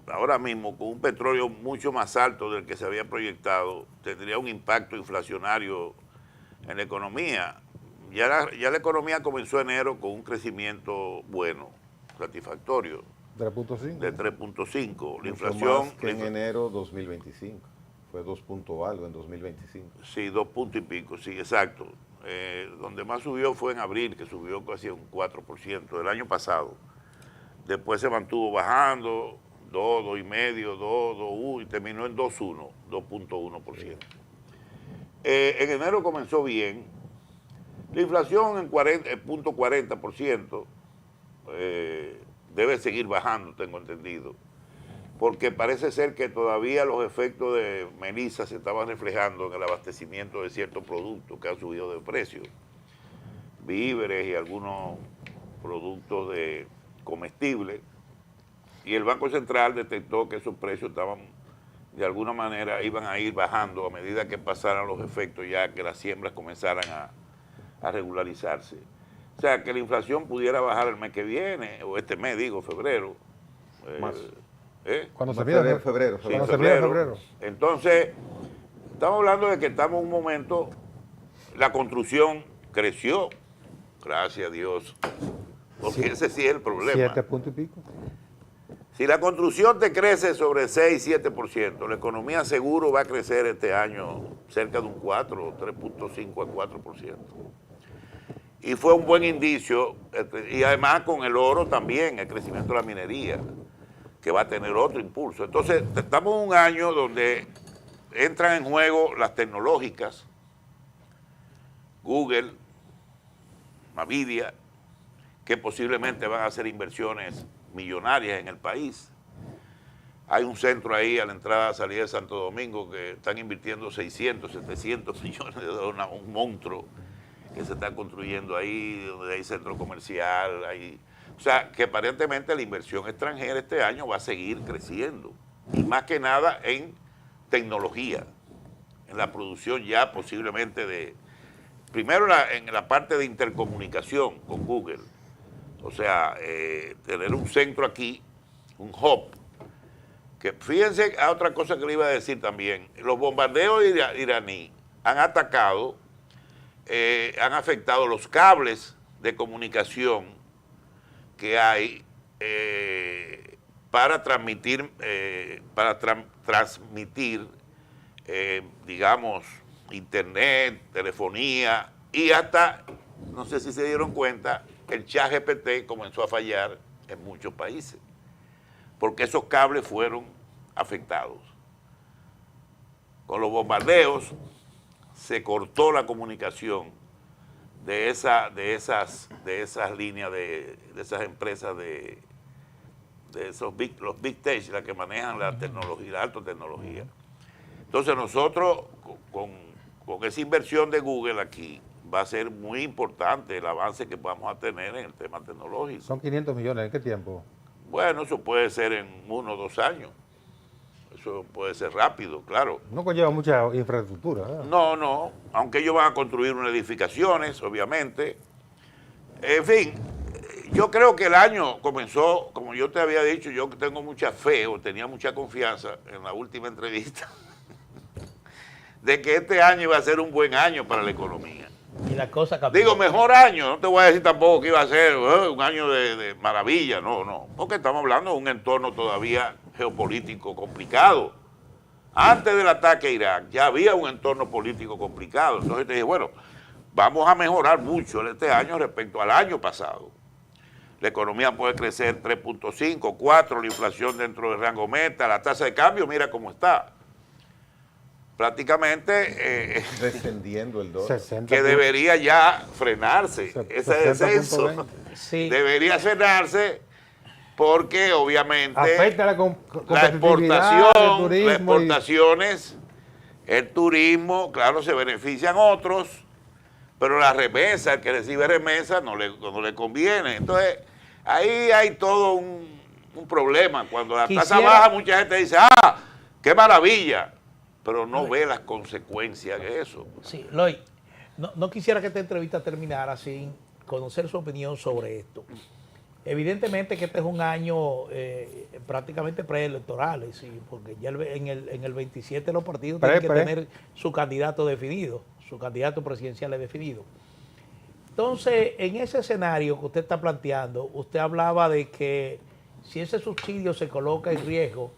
ahora mismo con un petróleo mucho más alto del que se había proyectado, tendría un impacto inflacionario en la economía. Ya la economía comenzó enero con un crecimiento bueno, satisfactorio. 3.5. De 3.5. La Mucho inflación... más que en enero 2025. Fue 2 punto algo en 2025. Sí, 2 puntos y pico, sí, exacto. Donde más subió fue en abril, que subió casi un 4% del año pasado. Después se mantuvo bajando, 2, 2,5, 2, 2, y terminó en 2,1, 2.1%. En enero comenzó bien. La inflación en 40%, debe seguir bajando, tengo entendido, porque parece ser que todavía los efectos de Melissa se estaban reflejando en el abastecimiento de ciertos productos que han subido de precio, víveres y algunos productos de comestibles, y el Banco Central detectó que esos precios estaban, de alguna manera, iban a ir bajando a medida que pasaran los efectos, ya que las siembras comenzaran a regularizarse. O sea, que la inflación pudiera bajar el mes que viene, o este mes, digo, febrero. Más. Cuando se Más mide febrero. Sí, Cuando se mide febrero. Entonces, estamos hablando de que estamos en un momento, la construcción creció, gracias a Dios, porque ese sí es el problema. 7 puntos y pico. Si la construcción te crece sobre 6, 7%, la economía seguro va a crecer este año cerca de un 4, 3.5 a 4%. Y fue un buen indicio, y además con el oro también, el crecimiento de la minería, que va a tener otro impulso. Entonces, estamos en un año donde entran en juego las tecnológicas, Google, Nvidia, que posiblemente van a hacer inversiones millonarias en el país. Hay un centro ahí a la entrada y salida de Santo Domingo que están invirtiendo 600, 700 millones de dólares, un monstruo que se está construyendo ahí, donde hay centro comercial, o sea, que aparentemente la inversión extranjera este año va a seguir creciendo, y más que nada en tecnología, en la producción ya posiblemente de, primero en la parte de intercomunicación con Google, o sea, tener un centro aquí, un hub, que fíjense a otra cosa que le iba a decir también, los bombardeos iraníes han atacado, han afectado los cables de comunicación que hay para transmitir, digamos, internet, telefonía, y hasta, no sé si se dieron cuenta, el ChatGPT comenzó a fallar en muchos países, porque esos cables fueron afectados. Con los bombardeos se cortó la comunicación de esas líneas, de esas empresas, de los Big Tech, las que manejan la tecnología, la alta tecnología. Entonces nosotros, con esa inversión de Google aquí, va a ser muy importante el avance que vamos a tener en el tema tecnológico. Son 500 millones, ¿en qué tiempo? Bueno, eso puede ser en 1 o 2 años. Eso puede ser rápido, claro. No conlleva mucha infraestructura, ¿verdad? No, aunque ellos van a construir unas edificaciones, obviamente. En fin, yo creo que el año comenzó, como yo te había dicho, yo tengo mucha fe o tenía mucha confianza en la última entrevista, de que este año iba a ser un buen año para la economía. Y la cosa cambió. Digo, mejor año, no te voy a decir tampoco que iba a ser un año de maravilla, no, porque estamos hablando de un entorno todavía geopolítico complicado. Antes del ataque a Irak ya había un entorno político complicado, entonces te dije, bueno, vamos a mejorar mucho este año respecto al año pasado. La economía puede crecer 3.5, 4, la inflación dentro del rango meta, la tasa de cambio, mira cómo está. Prácticamente Descendiendo el dólar. 60 que debería ya frenarse. Ese descenso Sí. debería frenarse porque obviamente afecta la la competitividad, exportación, el turismo las exportaciones, el turismo, claro, se benefician otros, pero la remesa, el que recibe remesa no le conviene. Entonces, ahí hay todo un problema. Cuando la tasa baja, mucha gente dice, qué maravilla, pero no ve las consecuencias de eso. Sí, Loy, no quisiera que esta entrevista terminara sin conocer su opinión sobre esto. Evidentemente que este es un año prácticamente preelectoral, ¿sí? Porque ya en el 27 los partidos tienen que tener su candidato definido, su candidato presidencial es definido. Entonces, en ese escenario que usted está planteando, usted hablaba de que si ese subsidio se coloca en riesgo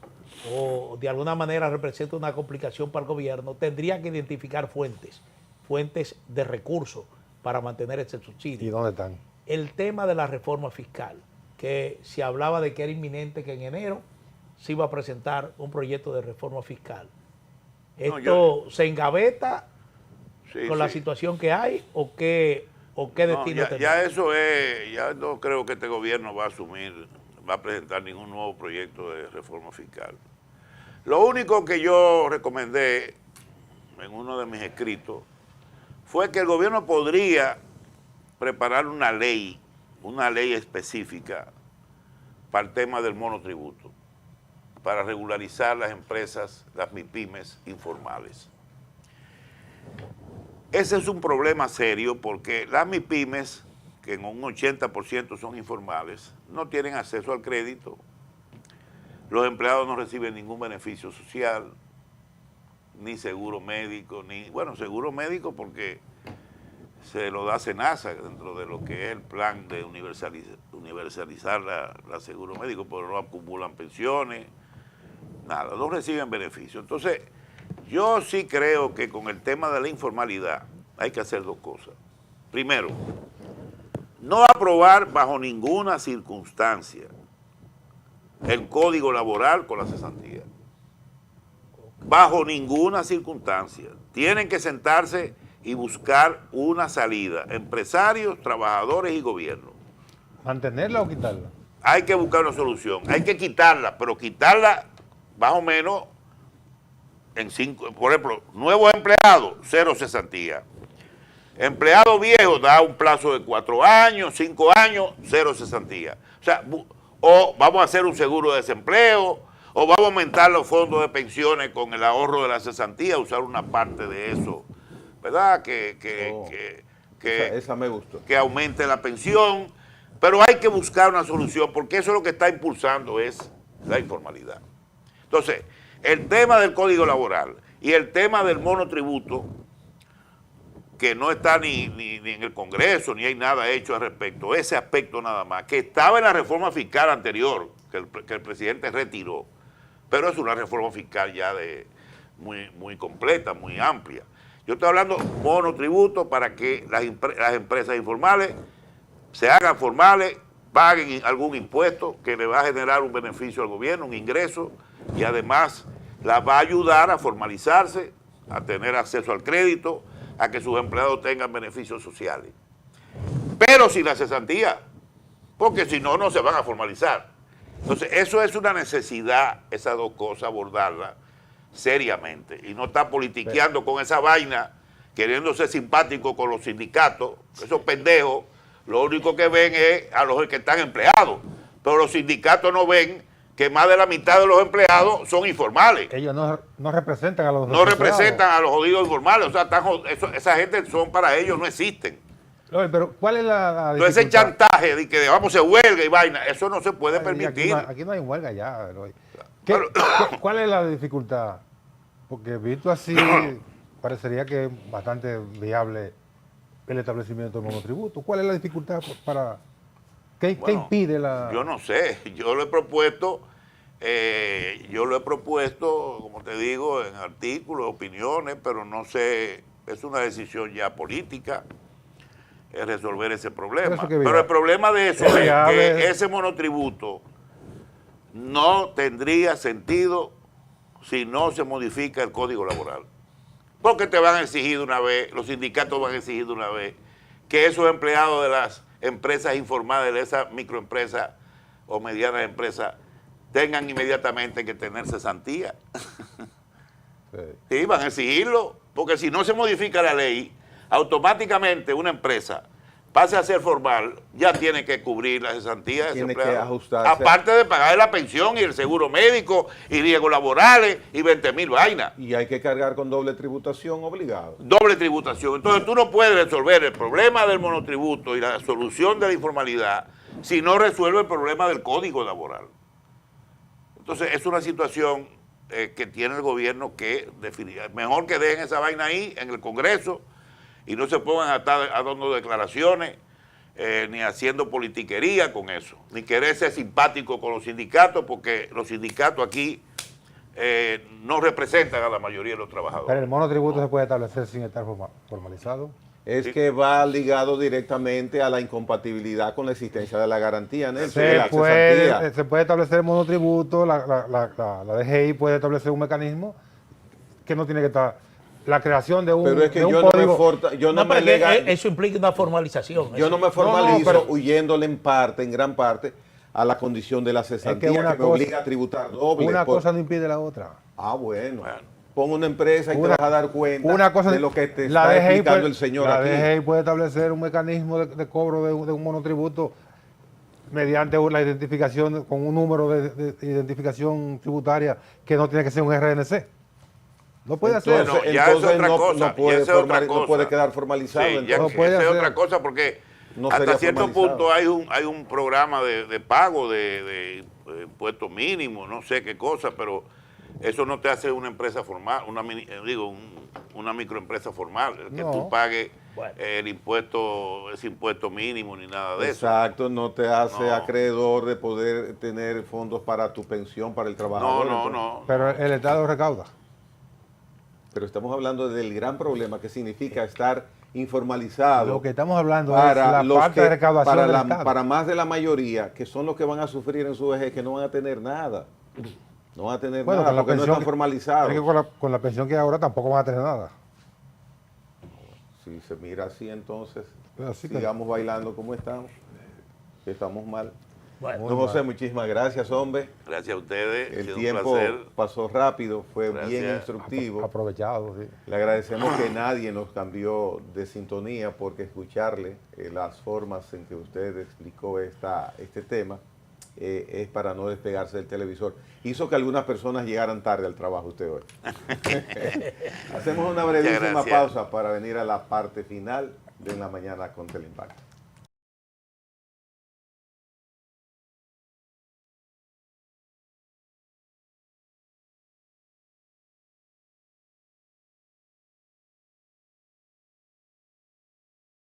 o de alguna manera representa una complicación para el gobierno, tendría que identificar fuentes de recursos para mantener ese subsidio. ¿Y dónde están? El tema de la reforma fiscal, que se hablaba de que era inminente que en enero se iba a presentar un proyecto de reforma fiscal. ¿Esto se engaveta con la situación que hay o qué destino tendrá? Ya eso es, ya no creo que este gobierno va a presentar ningún nuevo proyecto de reforma fiscal. Lo único que yo recomendé en uno de mis escritos fue que el gobierno podría preparar una ley específica para el tema del monotributo, para regularizar las empresas, las MIPYMES informales. Ese es un problema serio porque las MIPYMES, que en un 80% son informales, no tienen acceso al crédito, los empleados no reciben ningún beneficio social, ni seguro médico, seguro médico porque se lo da SENASA dentro de lo que es el plan de universalizar la seguro médico, pero no acumulan pensiones, nada, no reciben beneficios. Entonces, yo sí creo que con el tema de la informalidad hay que hacer dos cosas. Primero, no aprobar bajo ninguna circunstancia el código laboral con la cesantía. Bajo ninguna circunstancia. Tienen que sentarse y buscar una salida, empresarios, trabajadores y gobierno. ¿Mantenerla o quitarla? Hay que buscar una solución, hay que quitarla, pero quitarla más o menos en 5, por ejemplo, nuevos empleados, 0 cesantía. Empleado viejo da un plazo de 4 años, 5 años, 0 cesantía. O sea, o vamos a hacer un seguro de desempleo, o vamos a aumentar los fondos de pensiones con el ahorro de la cesantía, usar una parte de eso, ¿verdad? Esa me gustó. Que aumente la pensión, pero hay que buscar una solución, porque eso es lo que está impulsando es la informalidad. Entonces, el tema del código laboral y el tema del monotributo, que no está ni en el Congreso, ni hay nada hecho al respecto, ese aspecto nada más, que estaba en la reforma fiscal anterior, que el presidente retiró, pero es una reforma fiscal ya muy completa, muy amplia. Yo estoy hablando monotributo para que las empresas informales se hagan formales, paguen algún impuesto que le va a generar un beneficio al gobierno, un ingreso, y además las va a ayudar a formalizarse, a tener acceso al crédito, a que sus empleados tengan beneficios sociales. Pero sin la cesantía, porque si no, no se van a formalizar. Entonces, eso es una necesidad, esas dos cosas, abordarlas seriamente. Y no estar politiqueando con esa vaina, queriendo ser simpático con los sindicatos. Esos pendejos, lo único que ven es a los que están empleados. Pero los sindicatos no ven que más de la mitad de los empleados son informales. Ellos no representan a los no representan a los jodidos informales. O sea, esa gente son para ellos, no existen. Pero ¿cuál es la dificultad? Entonces ese chantaje de que vamos a hacer huelga y vaina, eso no se puede permitir. Aquí no hay huelga ya. ¿Cuál es la dificultad? Porque visto así, parecería que es bastante viable el establecimiento del monotributo. ¿Cuál es la dificultad para... ¿Qué impide la...? Yo no sé, yo lo he propuesto, como te digo, en artículos, opiniones, pero no sé, es una decisión ya política, es resolver ese problema. Pero el problema de eso es que ese monotributo no tendría sentido si no se modifica el código laboral. Porque te van a exigir de una vez, los sindicatos van a exigir de una vez, que esos empleados de las empresas informales, de esas microempresas o medianas empresas, tengan inmediatamente que tener cesantía. Sí, van a exigirlo, porque si no se modifica la ley, automáticamente una empresa pase a ser formal, ya tiene que cubrir las cesantías de ese Tiene que empleado. ajustarse. Aparte de pagar la pensión y el seguro médico y riesgos laborales y 20.000 vainas. Y hay que cargar con doble tributación obligado. Doble tributación. Entonces tú no puedes resolver el problema del monotributo y la solución de la informalidad si no resuelve el problema del código laboral. Entonces es una situación que tiene el gobierno que definir. Mejor que dejen esa vaina ahí en el Congreso y no se pongan a estar dando declaraciones ni haciendo politiquería con eso, ni querer ser simpático con los sindicatos, porque los sindicatos aquí no representan a la mayoría de los trabajadores. Pero el monotributo se puede establecer sin estar formalizado. Es que va ligado directamente a la incompatibilidad con la existencia de la garantía, Nelson, de la Se puede cesantía. establecer el monotributo, la DGI puede establecer un mecanismo que no tiene que estar... La creación de un, Pero es que de un yo no código... No, pero es que eso implica una formalización. Yo no me No, formalizo pero- huyéndole en gran parte, a la condición de la cesantía que, una me cosa- obliga a tributar doble. Una por- cosa no impide la otra. Bueno. Pon una empresa y Una- te vas a dar cuenta Una cosa, de lo que te la está DGI explicando puede- el señor la aquí. DGI puede establecer un mecanismo de cobro de un monotributo mediante la identificación con un número de identificación tributaria que no tiene que ser un RNC. No puede hacer. Bueno, ya es otra cosa, no puede, ya es otra no cosa. puede quedar formalizado. Sí, ya entonces. No que puede esa es hacer. otra cosa porque No hasta sería cierto formalizado. punto hay un programa de pago de impuestos mínimos, no sé qué cosa, pero eso no te hace una empresa formal, una microempresa formal, que No. tú pagues Bueno. el impuesto, ese impuesto mínimo ni nada de eso. Exacto, no te hace No. acreedor de poder tener fondos para tu pensión, para el trabajador. No, entonces. no. Pero el Estado recauda. Pero estamos hablando del gran problema que significa estar informalizado. Lo que estamos hablando es para la los parte que- de recaudación para, del la- Estado. para más de la mayoría, que son los que van a sufrir en su vejez, que no van a tener nada. No van a tener Bueno, nada con la porque no pensión están formalizados. Es que con la pensión que hay ahora tampoco van a tener nada. Si se mira así, entonces Así que- sigamos bailando como estamos, que estamos mal. Bueno, Don José, muchísimas gracias, hombre. Gracias a ustedes, ha El sido tiempo un placer. pasó rápido, fue Gracias. bien instructivo. Aprovechado, sí. Le agradecemos que nadie nos cambió de sintonía porque escucharle las formas en que usted explicó este tema es para no despegarse del televisor. Hizo que algunas personas llegaran tarde al trabajo usted hoy. Hacemos una brevísima gracias. pausa para venir a la parte final de la mañana con Teleimpacto.